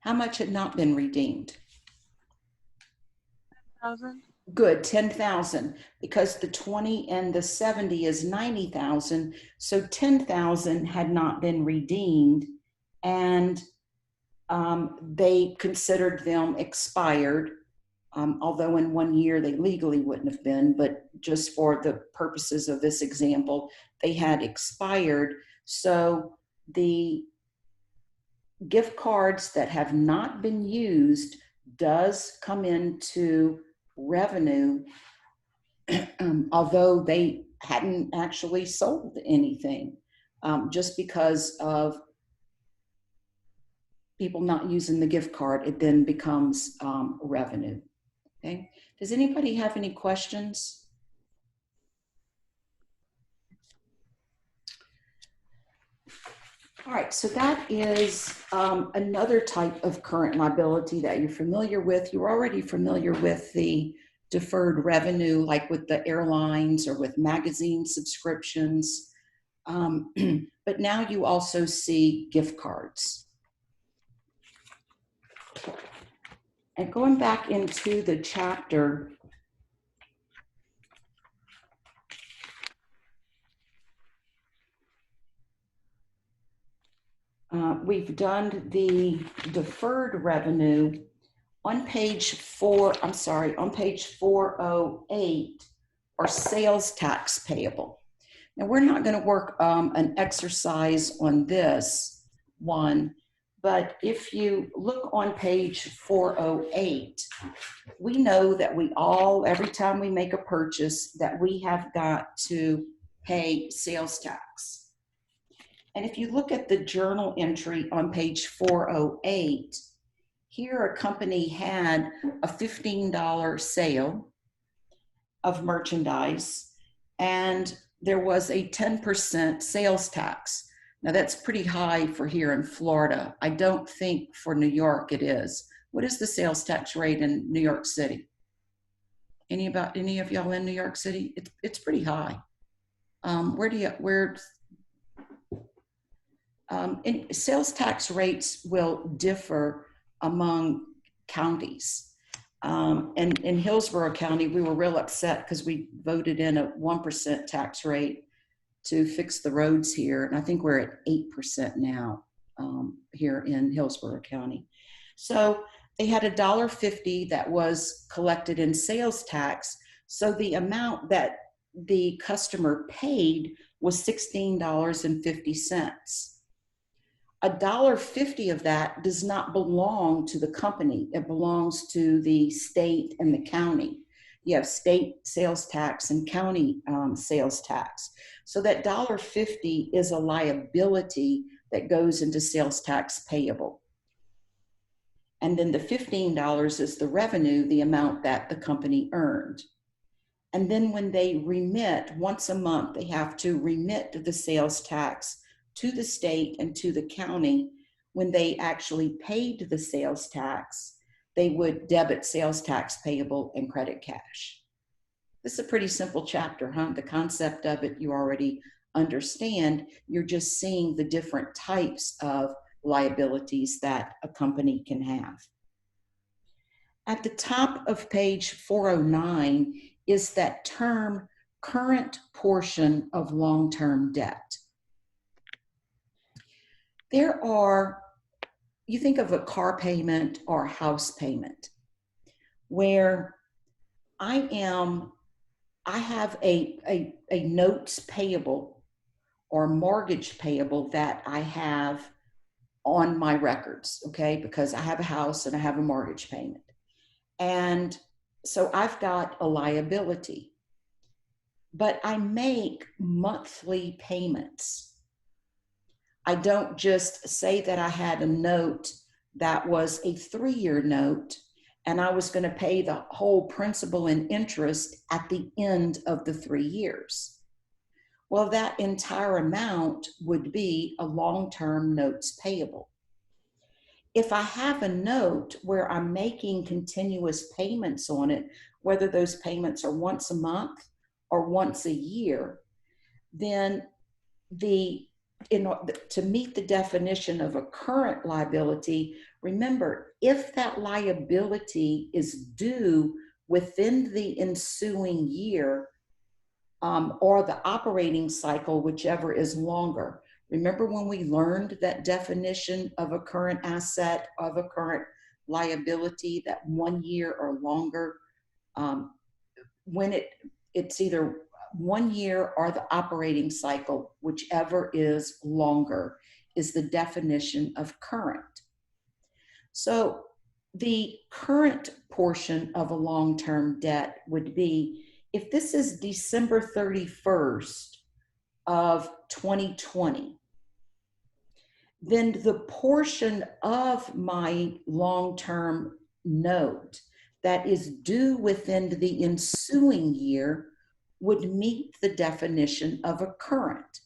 How much had not been redeemed? 1,000. Good, 10,000, because the 20 and the 70 is 90,000. So 10,000 had not been redeemed, and they considered them expired, although in 1 year they legally wouldn't have been, but just for the purposes of this example, they had expired. So the gift cards that have not been used does come into revenue, although they hadn't actually sold anything, just because of people not using the gift card, it then becomes revenue. Okay. Does anybody have any questions? All right, so that is another type of current liability that you're familiar with. You're already familiar with the deferred revenue, like with the airlines or with magazine subscriptions. But now you also see gift cards. And going back into the chapter, we've done the deferred revenue on page 408 are sales tax payable. Now we're not going to work an exercise on this one, but if you look on page 408, we know that every time we make a purchase, that we have got to pay sales tax. And if you look at the journal entry on page 408, here a company had a $15 sale of merchandise, and there was a 10% sales tax. Now that's pretty high for here in Florida. I don't think for New York it is. What is the sales tax rate in New York City? Any of y'all in New York City? It's pretty high. And sales tax rates will differ among counties. And in Hillsborough County, we were real upset because we voted in a 1% tax rate to fix the roads here. And I think we're at 8% now here in Hillsborough County. So they had $1.50 that was collected in sales tax. So the amount that the customer paid was $16.50. $1.50 of that does not belong to the company. It belongs to the state and the county. You have state sales tax and county sales tax. So that $1.50 is a liability that goes into sales tax payable. And then the $15 is the revenue, the amount that the company earned. And then when they remit, once a month, they have to remit the sales tax to the state and to the county. When they actually paid the sales tax, they would debit sales tax payable and credit cash. This is a pretty simple chapter, huh? The concept of it you already understand. You're just seeing the different types of liabilities that a company can have. At the top of page 409 is that term, current portion of long-term debt. You think of a car payment or a house payment, where I have a notes payable or mortgage payable that I have on my records, okay? Because I have a house and I have a mortgage payment. And so I've got a liability, but I make monthly payments. I don't just say that I had a note that was a 3-year note and I was going to pay the whole principal and interest at the end of the 3 years. Well, that entire amount would be a long-term notes payable. If I have a note where I'm making continuous payments on it, whether those payments are once a month or once a year, then to meet the definition of a current liability, remember, if that liability is due within the ensuing year, or the operating cycle, whichever is longer. Remember when we learned that definition of a current asset, of a current liability, that 1 year or longer? When it's either 1 year or the operating cycle, whichever is longer, is the definition of current. So the current portion of a long-term debt would be, if this is December 31st of 2020, then the portion of my long-term note that is due within the ensuing year would meet the definition of a current.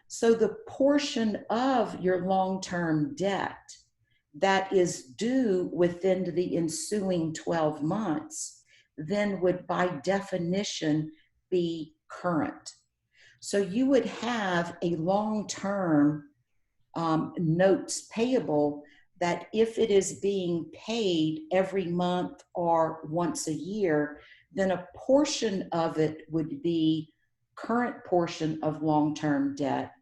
So the portion of your long-term debt that is due within the ensuing 12 months then would by definition be current. So you would have a long-term notes payable that, if it is being paid every month or once a year, then a portion of it would be current portion of long-term debt,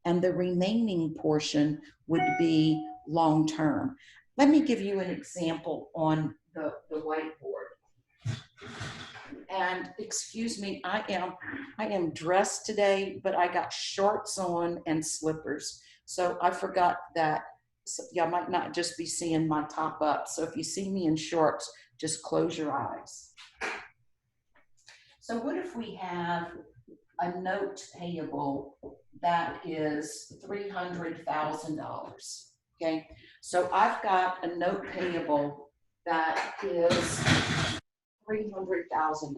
and the remaining portion would be long-term. Let me give you an example on the whiteboard. And excuse me, I am dressed today, but I got shorts on and slippers. So I forgot that, so y'all might not just be seeing my top up. So if you see me in shorts, just close your eyes. So what if we have a note payable that is $300,000? Okay, so I've got a note payable that is $300,000.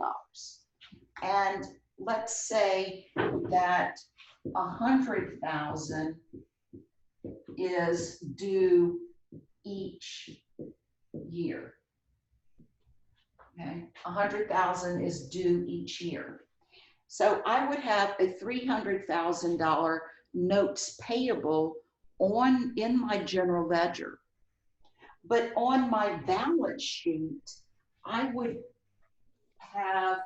And let's say that 100,000 is due each year. Okay, 100,000 is due each year. So I would have a $300,000 notes payable in my general ledger. But on my balance sheet, I would have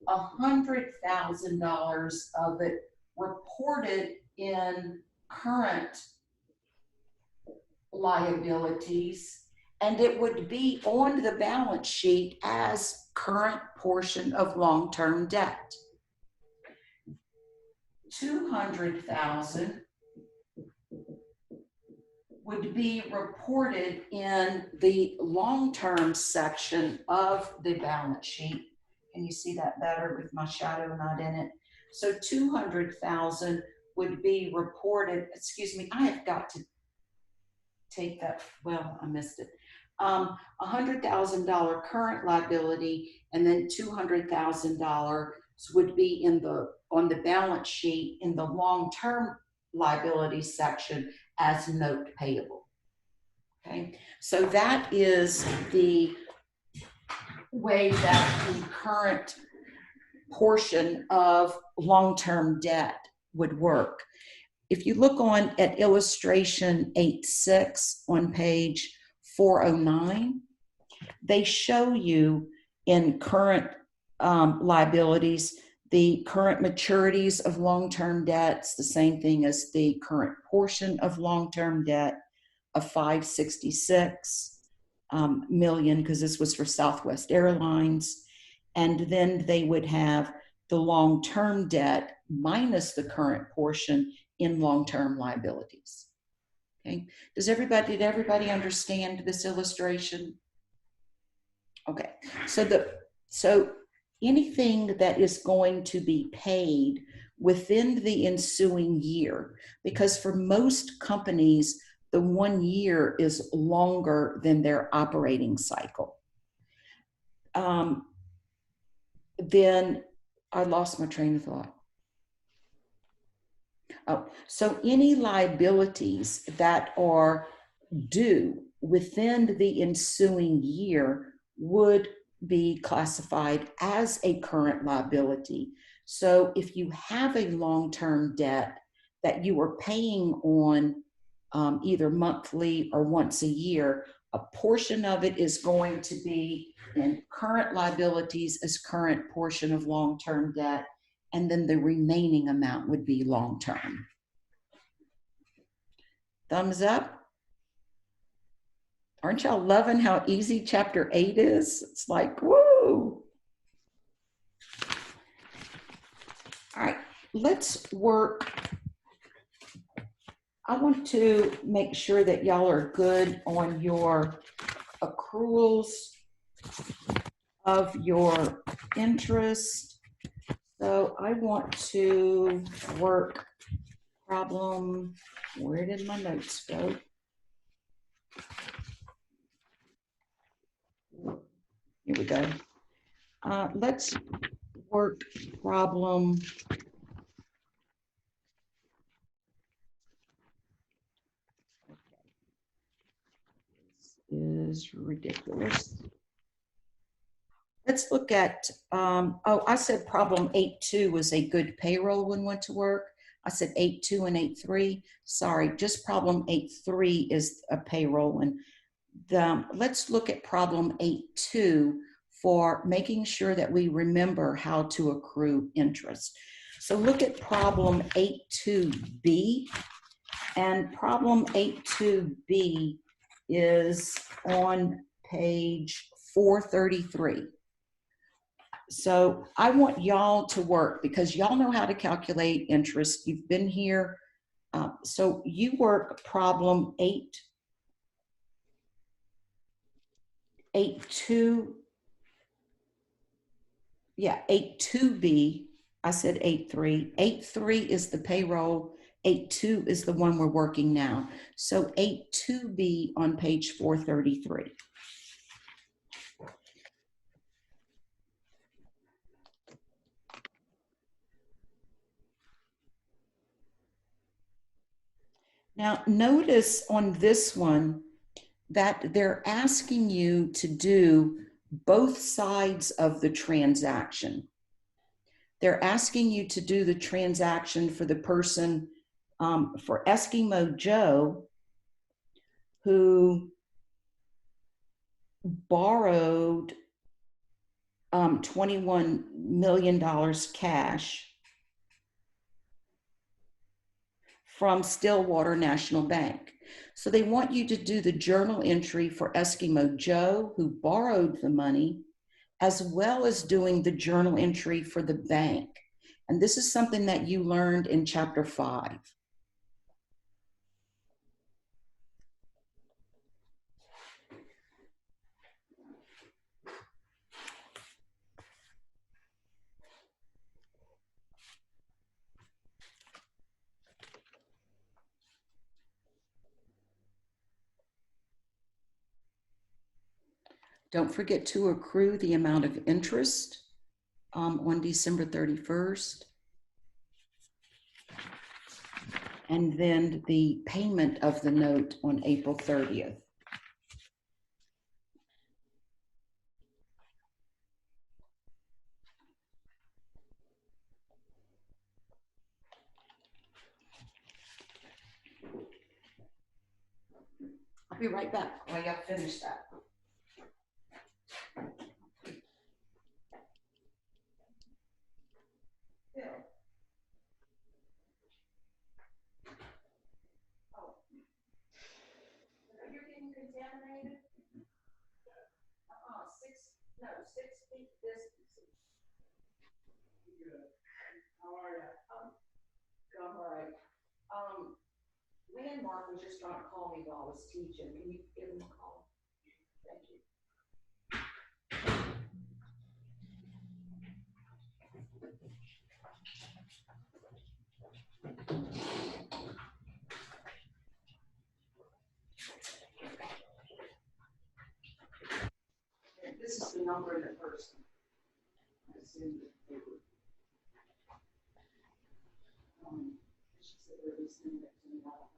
$100,000 of it reported in current liabilities, and it would be on the balance sheet as current portion of long-term debt. 200,000 would be reported in the long-term section of the balance sheet. Can you see that better with my shadow not in it? So 200,000 would be reported, excuse me, I have got to take that, well, I missed it. $100,000 current liability, and then $200,000 would be on the balance sheet in the long-term liability section as note payable. Okay, so that is the way that the current portion of long-term debt would work. If you look at illustration 8.6 on page 409, they show you in current liabilities the current maturities of long-term debts, the same thing as the current portion of long-term debt of $566 million, because this was for Southwest Airlines. And then they would have the long-term debt minus the current portion in long-term liabilities. Okay, did everybody understand this illustration? Okay, so anything that is going to be paid within the ensuing year, because for most companies, the 1 year is longer than their operating cycle. Then I lost my train of thought. Oh, so any liabilities that are due within the ensuing year would be classified as a current liability. So if you have a long-term debt that you are paying on either monthly or once a year, a portion of it is going to be in current liabilities as current portion of long-term debt, and then the remaining amount would be long-term. Thumbs up. Aren't y'all loving how easy chapter 8 is? It's like, woo. All right, let's work. I want to make sure that y'all are good on your accruals of your interest. So I want to work problem. Where did my notes go? Here we go. Let's work problem. This is ridiculous. Let's look at, oh, I said problem 8.2 was a good payroll when went to work. I said 8.2 and 8.3. Sorry, just problem 8.3 is a payroll one. Let's look at problem 8.2 for making sure that we remember how to accrue interest. So look at problem 8.2b, and problem 8.2b is on page 433. So I want y'all to work, because y'all know how to calculate interest. You've been here. So you work problem 8.2. Yeah, 8.2b. I said 8.3. 8.3 is the payroll. 8.2 is the one we're working now. So 8.2b on page 433. Now, notice on this one that they're asking you to do both sides of the transaction. They're asking you to do the transaction for the person, for Eskimo Joe, who borrowed $21 million cash from Stillwater National Bank. So they want you to do the journal entry for Eskimo Joe, who borrowed the money, as well as doing the journal entry for the bank. And this is something that you learned in chapter 5. Don't forget to accrue the amount of interest on December 31st. And then the payment of the note on April 30th. I'll be right back while y'all finish that. You're getting contaminated? 6 feet distance. How are you? I'm all right. Landmark was just trying to call me while I was teaching. Can you give him a call? Thank you. This is the number of the person. I assume that they would. She said they're listening to me. I don't know.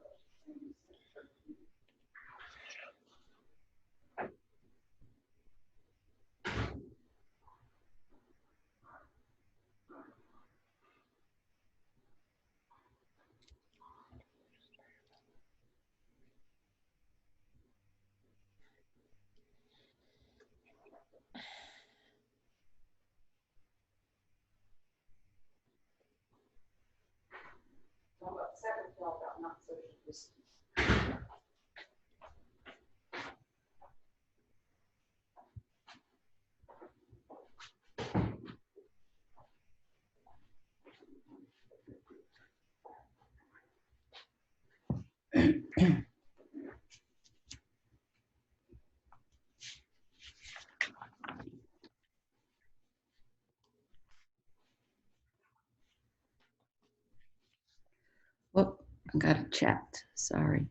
Oh, I got a chat. Sorry.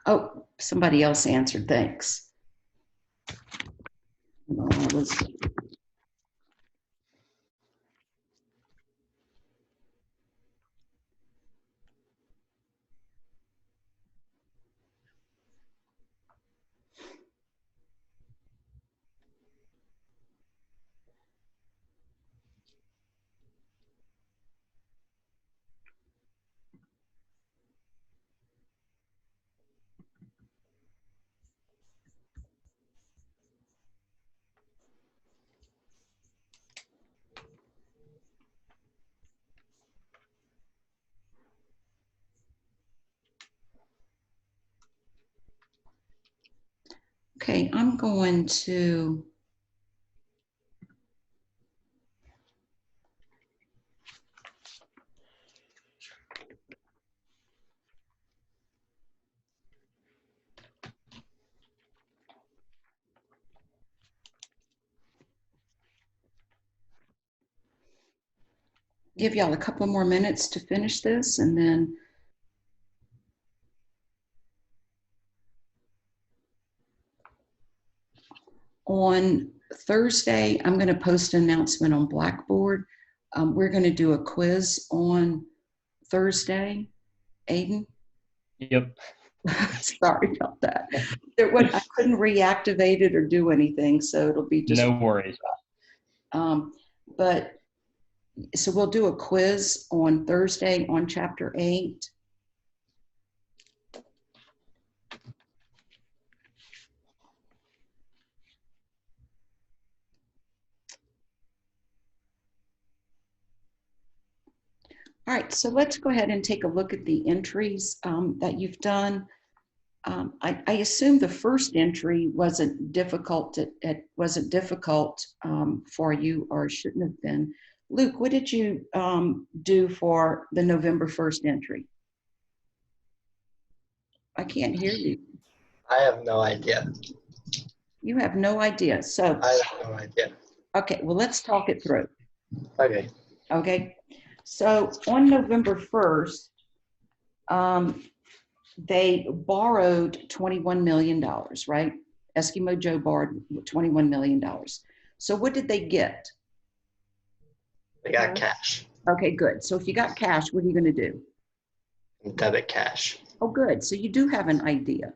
Oh, somebody else answered. Thanks. No, I was. Okay, I'm going to give y'all a couple more minutes to finish this, and then on Thursday, I'm going to post an announcement on Blackboard. We're going to do a quiz on Thursday. Aiden? Yep. Sorry about that. I couldn't reactivate it or do anything, so it'll be just. No worries. But so we'll do a quiz on Thursday on Chapter 8. All right, so let's go ahead and take a look at the entries that you've done. I assume the first entry wasn't difficult. It wasn't difficult for you, or shouldn't have been. Luke, what did you do for the November 1st entry? I can't hear you. I have no idea. You have no idea. So, I have no idea. okay, well, let's talk it through. Okay. Okay, so on November 1st, they borrowed $21 million, right? Eskimo Joe borrowed $21 million. So what did they get? We got cash. Okay, good. So if you got cash, what are you going to do? Debit cash. Oh, good. So you do have an idea.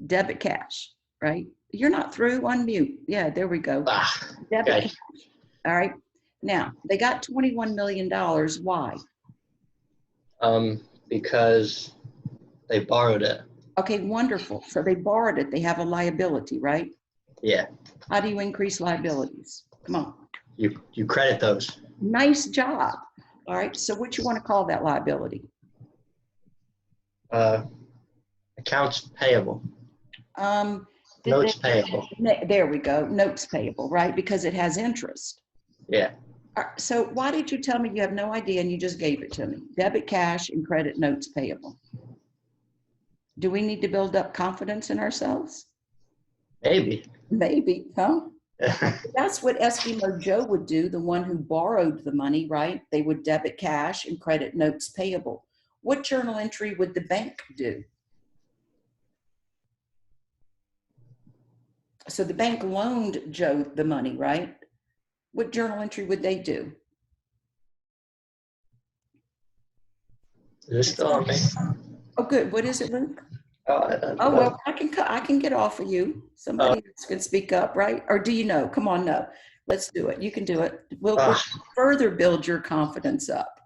Debit cash, right? You're not through. Unmute. Yeah, there we go. Debit Okay. cash. All right. Now, they got $21 million. Why? Because they borrowed it. Okay, wonderful. So they borrowed it. They have a liability, right? Yeah. How do you increase liabilities? Come on. You credit those. Nice job. All right. So what you want to call that liability? Accounts payable. Did Notes payable. There we go. Notes payable, right? Because it has interest. Yeah. So why did you tell me you have no idea and you just gave it to me? Debit cash and credit notes payable. Do we need to build up confidence in ourselves? Maybe. Maybe, huh? That's what Eskimo Joe would do, the one who borrowed the money, right? They would debit cash and credit notes payable. What journal entry would the bank do? So the bank loaned Joe the money, right? What journal entry would they do? Is this still on me? Oh, good. What is it, Luke? Oh, Well, I can get off of you. Somebody else can speak up, right? Or do you know? Come on, no. Let's do it. You can do it. We'll further build your confidence up.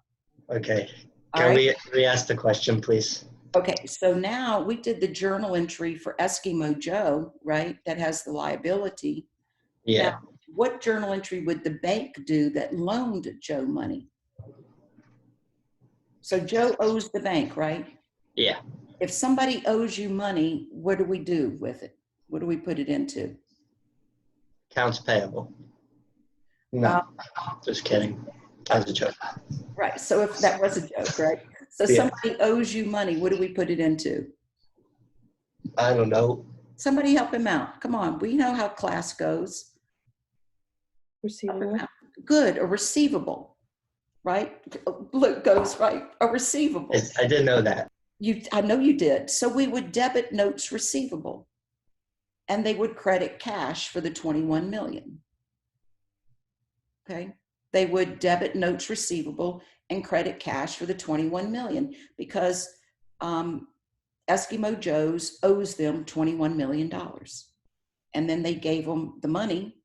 Okay. All Can right. we ask the question, please? Okay, so now we did the journal entry for Eskimo Joe, right? That has the liability. Yeah. Now, what journal entry would the bank do that loaned Joe money? So Joe owes the bank, right? Yeah. If somebody owes you money, what do we do with it? What do we put it into? Accounts payable. No, just kidding. That was a joke. Right, so if that was a joke, right? So Yeah. somebody owes you money, what do we put it into? I don't know. Somebody help him out. Come on, we know how class goes. Help him Receivable. out. Good, a receivable, right? Look, goes right, a receivable. I didn't know that. I know you did. So we would debit notes receivable and they would credit cash for the 21 million. Okay. They would debit notes receivable and credit cash for the 21 million because Eskimo Joe's owes them $21 million. And then they gave them the money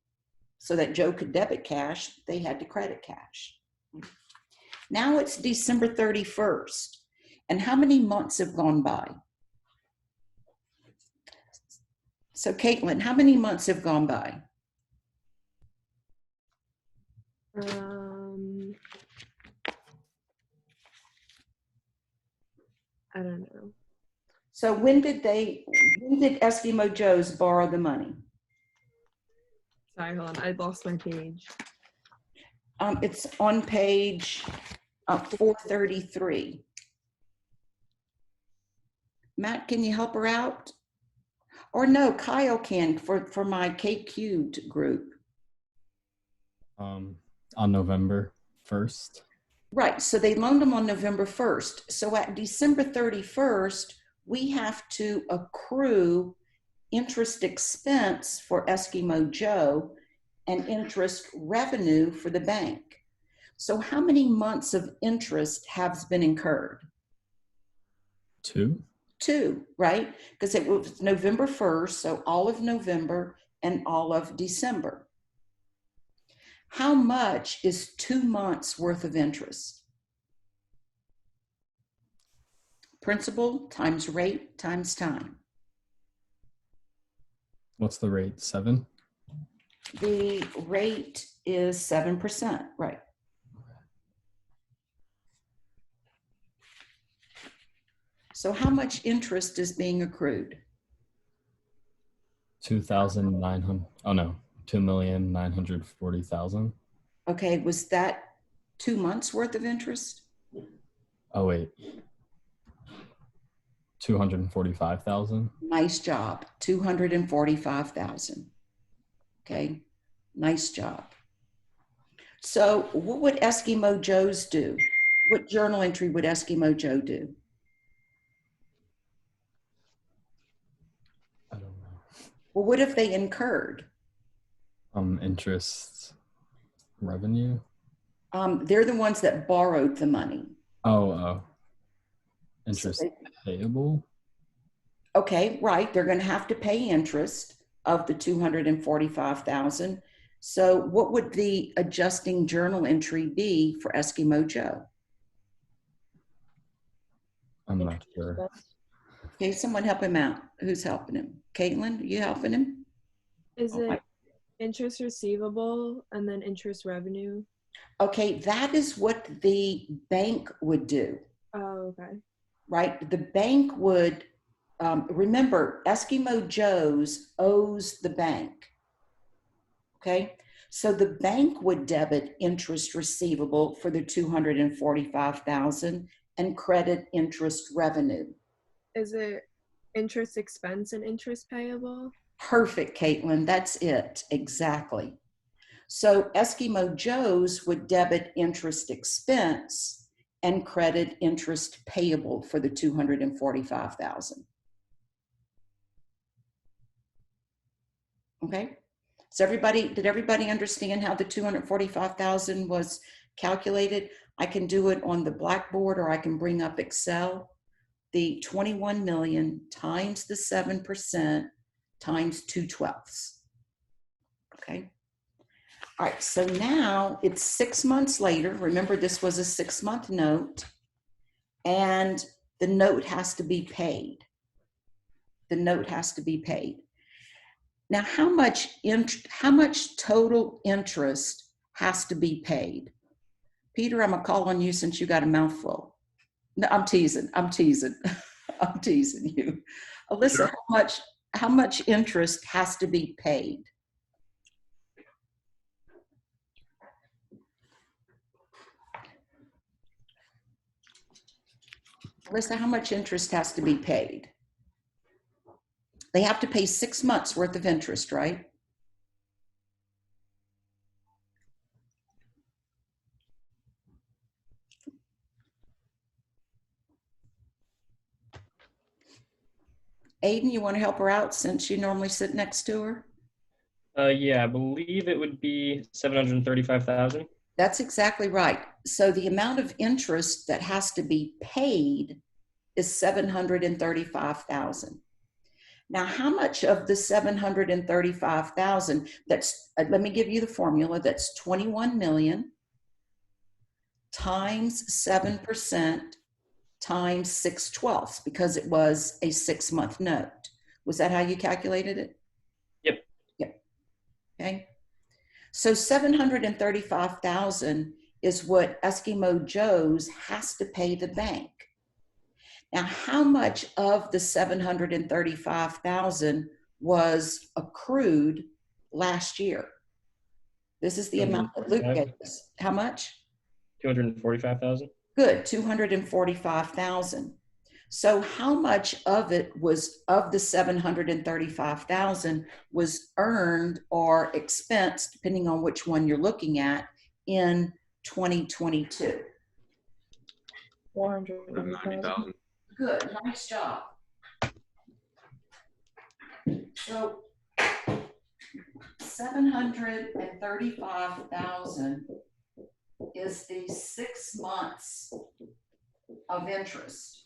so that Joe could debit cash. They had to credit cash. Now it's December 31st. And how many months have gone by? So Caitlin, how many months have gone by? I don't know. So when did Eskimo Joe's borrow the money? Sorry, hold on. I lost my page. It's on page 433. Matt, can you help her out? Or no, Kyle can for my K cubed group. On November 1st. Right, so they loaned them on November 1st. So at December 31st, we have to accrue interest expense for Eskimo Joe and interest revenue for the bank. So how many months of interest has been incurred? 2. 2, right? Because it was November 1st, so all of November and all of December. How much is 2 months worth of interest? Principal times rate times time. What's the rate? 7? The rate is 7%, right? So how much interest is being accrued? 2,900. Oh no, 2,940,000. Okay, was that 2 months worth of interest? Oh wait, 245,000. Nice job, 245,000. Okay, nice job. So what would Eskimo Joe's do? What journal entry would Eskimo Joe do? I don't know. Well, what if they incurred? Interest revenue. They're the ones that borrowed the money. Oh. Interest So payable. okay, right. They're going to have to pay interest of the 245,000. So what would the adjusting journal entry be for Eskimo Joe? I'm not sure. Okay, someone help him out. Who's helping him? Caitlin, are you helping him? Is Oh, it interest receivable and then interest revenue? okay, that is what the bank would do, Oh, okay. right? The bank would, remember, Eskimo Joe's owes the bank, okay? So the bank would debit interest receivable for the 245,000 and credit interest revenue. Is it interest expense and interest payable? Perfect, Caitlin, that's it, exactly. So Eskimo Joe's would debit interest expense and credit interest payable for the 245,000. Okay, so did everybody understand how the 245,000 was calculated? I can do it on the blackboard or I can bring up Excel. The 21 million times the 7% times 2/12. Okay. All right, so now it's 6 months later. Remember, this was a 6-month note, and the note has to be paid. The note has to be paid. Now, how much total interest has to be paid? Peter, I'm gonna call on you since you got a mouthful. No, I'm teasing. I'm teasing. I'm teasing you. Alyssa, Sure. how much interest has to be paid? Alyssa, how much interest has to be paid? They have to pay 6 months worth of interest, right? Aiden, you want to help her out since you normally sit next to her? Yeah, I believe it would be 735,000. That's exactly right. So the amount of interest that has to be paid is 735,000. Now, how much of the 735,000, that's, let me give you the formula, that's 21 million times 7% times 6/12, because it was a 6-month note. Was that how you calculated it? Yep. Yep. Okay. So 735,000 is what Eskimo Joe's has to pay the bank. Now, how much of the 735,000 was accrued last year? This is the amount that Luke gave us. How much? 245,000. Good, 245,000. So how much of it was, of the 735,000 was earned or expensed, depending on which one you're looking at, in 2022? 490,000. Good, nice job. So 735,000 is the 6 months of interest.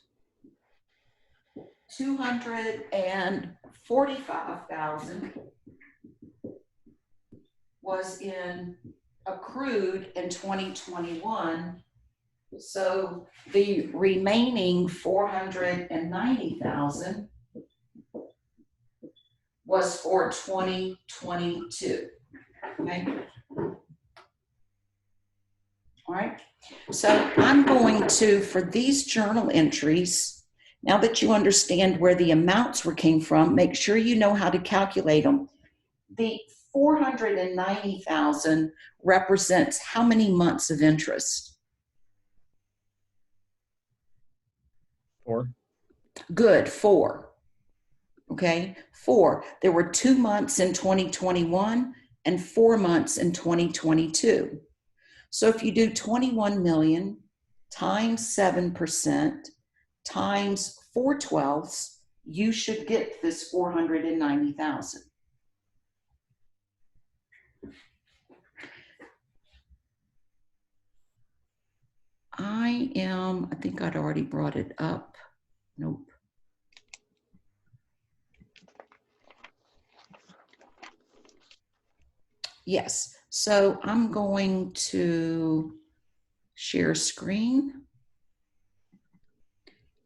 245,000 was accrued in 2021. So the remaining 490,000 was for 2022. Okay. All right. So I'm going to, for these journal entries, now that you understand where the amounts came from, make sure you know how to calculate them. The 490,000 represents how many months of interest? 4. Good, 4. Okay, 4. There were 2 months in 2021 and 4 months in 2022. So if you do 21 million times 7% times 4/12, you should get this 490,000. I think I'd already brought it up. Nope. Yes, so I'm going to share screen.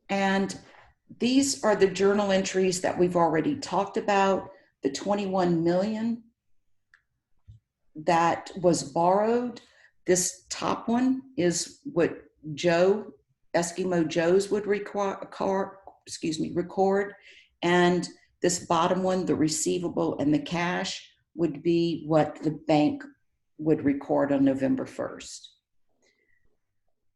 And these are the journal entries that we've already talked about. The 21 million that was borrowed. This top one is what Eskimo Joe's would record. And this bottom one, the receivable and the cash, would be what the bank would record on November 1st.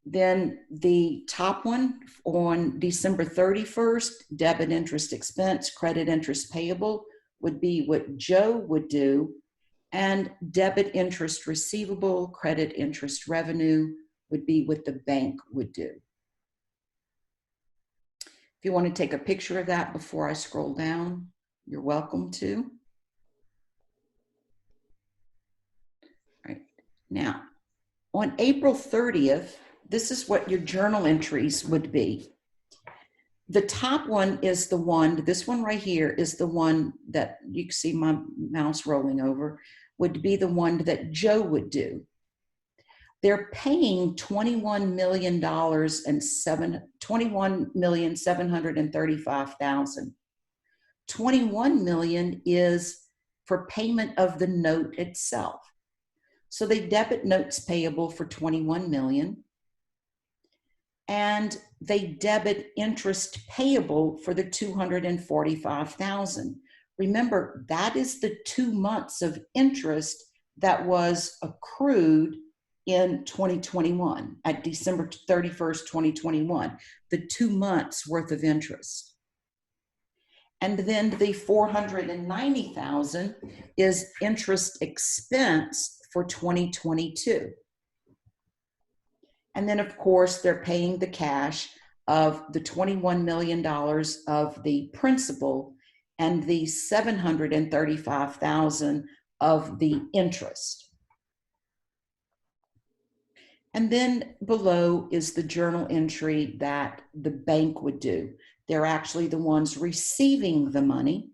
Then the top one on December 31st, debit interest expense, credit interest payable, would be what Joe would do, and debit interest receivable, credit interest revenue would be what the bank would do. If you want to take a picture of that before I scroll down, you're welcome to. All right. Now, on April 30th, this is what your journal entries would be. The top one is the one, this one right here is the one that you can see my mouse rolling over, would be the one that Joe would do. They're paying $21,735,000. 21 million is for payment of the note itself. So they debit notes payable for 21 million. and they debit interest payable for the $245,000. Remember, that is the 2 months of interest that was accrued in 2021 at December 31st, 2021, the 2 months worth of interest. And then the 490,000 is interest expense for 2022. And then of course, they're paying the cash of the $21 million of the principal and the $735,000 of the interest. And then below is the journal entry that the bank would do. They're actually the ones receiving the money.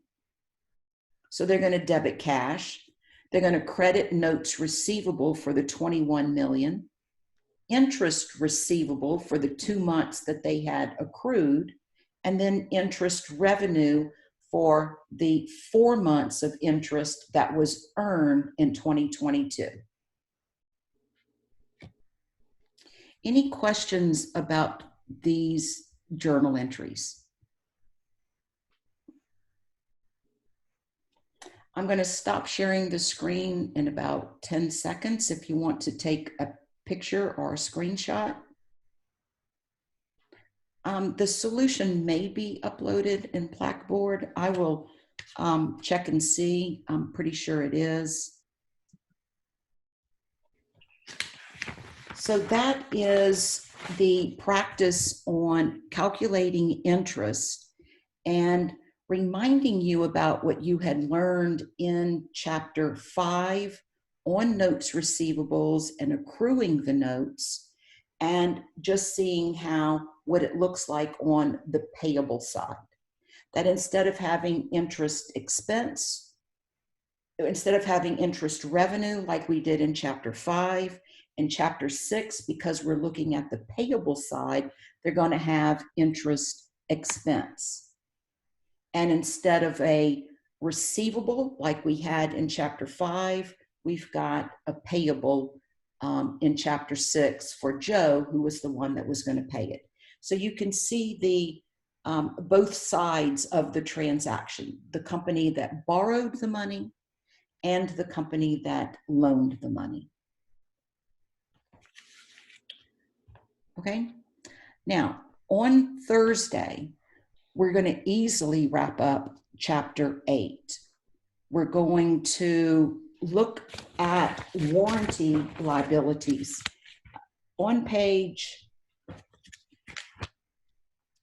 So they're going to debit cash. They're going to credit notes receivable for the 21 million, interest receivable for the 2 months that they had accrued, and then interest revenue for the 4 months of interest that was earned in 2022. Any questions about these journal entries? I'm going to stop sharing the screen in about 10 seconds if you want to take a picture or a screenshot. The solution may be uploaded in Blackboard. I will check and see. I'm pretty sure it is. So that is the practice on calculating interest and reminding you about what you had learned in Chapter 5 on notes receivables and accruing the notes, and just seeing what it looks like on the payable side. That instead of having interest expense, instead of having interest revenue like we did in Chapter 5, in Chapter 6, because we're looking at the payable side, they're going to have interest expense. And instead of a receivable like we had in Chapter 5, we've got a payable in Chapter 6 for Joe, who was the one that was going to pay it. So you can see the both sides of the transaction, the company that borrowed the money and the company that loaned the money. Okay, now on Thursday, we're going to easily wrap up Chapter 8. We're going to look at warranty liabilities. On page,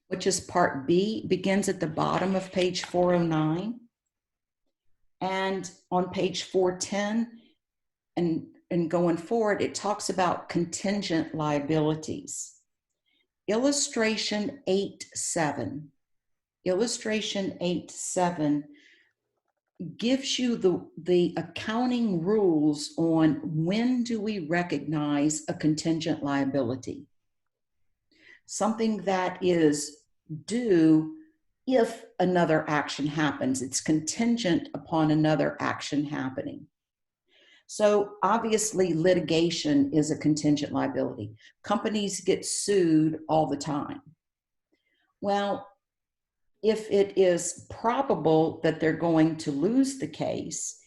which is Part B, begins at the bottom of page 409. And on page 410 and going forward, it talks about contingent liabilities. Illustration 8.7. Illustration 8.7 gives you the accounting rules on when do we recognize a contingent liability. Something that is due if another action happens. It's contingent upon another action happening. So obviously litigation is a contingent liability. Companies get sued all the time. Well, if it is probable that they're going to lose the case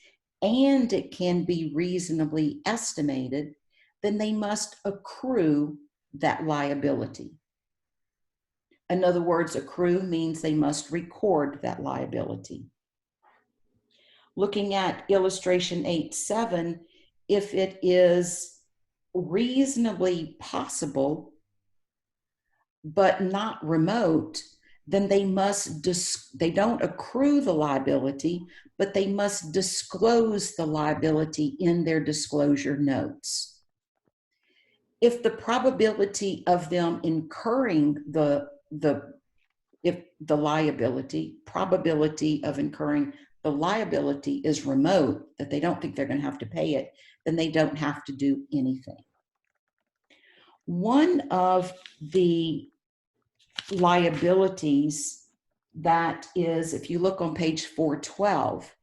and it can be reasonably estimated, then they must accrue that liability. In other words, accrue means they must record that liability. Looking at illustration 8.7, if it is reasonably possible, but not remote, then they don't accrue the liability, but they must disclose the liability in their disclosure notes. If the probability of them incurring probability of incurring the liability is remote, that they don't think they're going to have to pay it, then they don't have to do anything. One of the liabilities that is, if you look on page 412,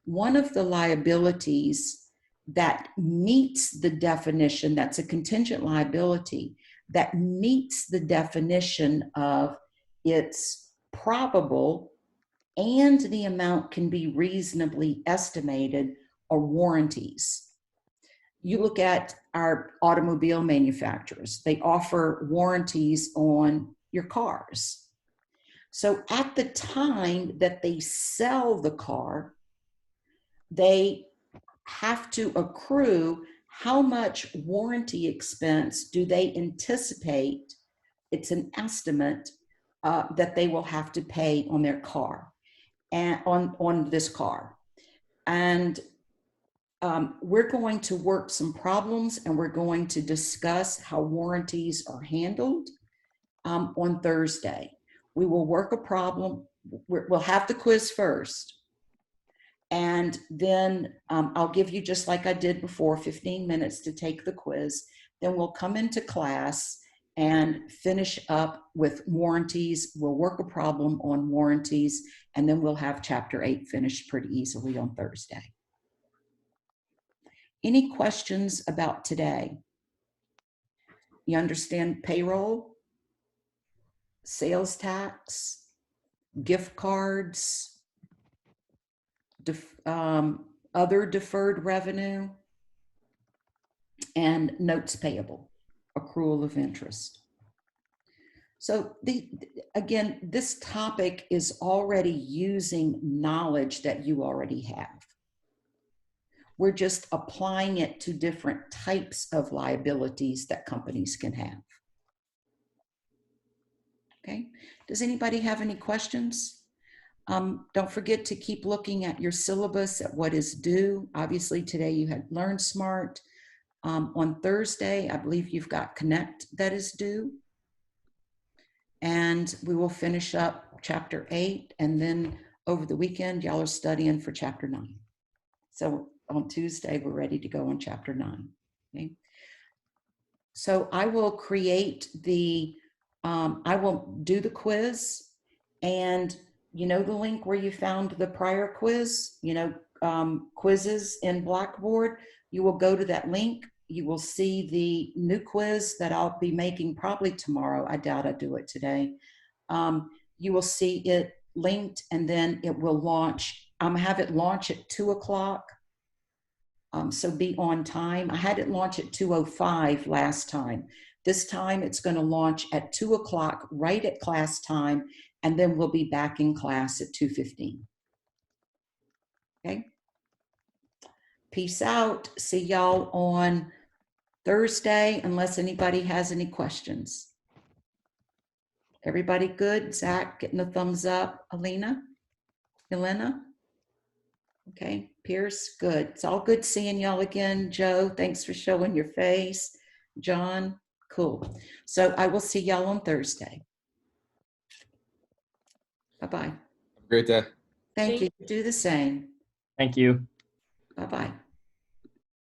one of the liabilities that meets the definition that's a contingent liability that meets the definition of it's probable and the amount can be reasonably estimated are warranties. You look at our automobile manufacturers, they offer warranties on your cars. So at the time that they sell the car, they have to accrue how much warranty expense do they anticipate, it's an estimate, that they will have to pay on their car and on this car. And we're going to work some problems and we're going to discuss how warranties are handled on Thursday. We will work a problem. We'll have the quiz first. And then I'll give you, just like I did before, 15 minutes to take the quiz. Then we'll come into class and finish up with warranties. We'll work a problem on warranties, and then we'll have chapter 8 finished pretty easily on Thursday. Any questions about today? You understand payroll, sales tax, gift cards, other deferred revenue, and notes payable, accrual of interest. So again, this topic is already using knowledge that you already have. We're just applying it to different types of liabilities that companies can have. Okay, does anybody have any questions? Don't forget to keep looking at your syllabus, at what is due. Obviously today you had Learn Smart. On Thursday, I believe you've got Connect that is due. And we will finish up chapter 8, and then over the weekend, y'all are studying for chapter 9. So on Tuesday, we're ready to go on chapter 9. Okay. So I will create the, I will do the quiz, and you know the link where you found the prior quiz, you know, quizzes in Blackboard, you will go to that link. You will see the new quiz that I'll be making probably tomorrow. I doubt I do it today. You will see it linked, and then it will launch. I'm gonna have it launch at 2 o'clock. So be on time. I had it launch at 2:05 last time. This time it's going to launch at 2 o'clock, right at class time, and then we'll be back in class at 2:15. Okay. Peace out. See y'all on Thursday, unless anybody has any questions. Everybody good? Zach getting a thumbs up. Alina? Elena? Okay. Pierce, good. It's all good seeing y'all again. Joe, thanks for showing your face. John, cool. So I will see y'all on Thursday. Bye-bye. Great day. Thank you. Do the same. Thank you. Bye-bye.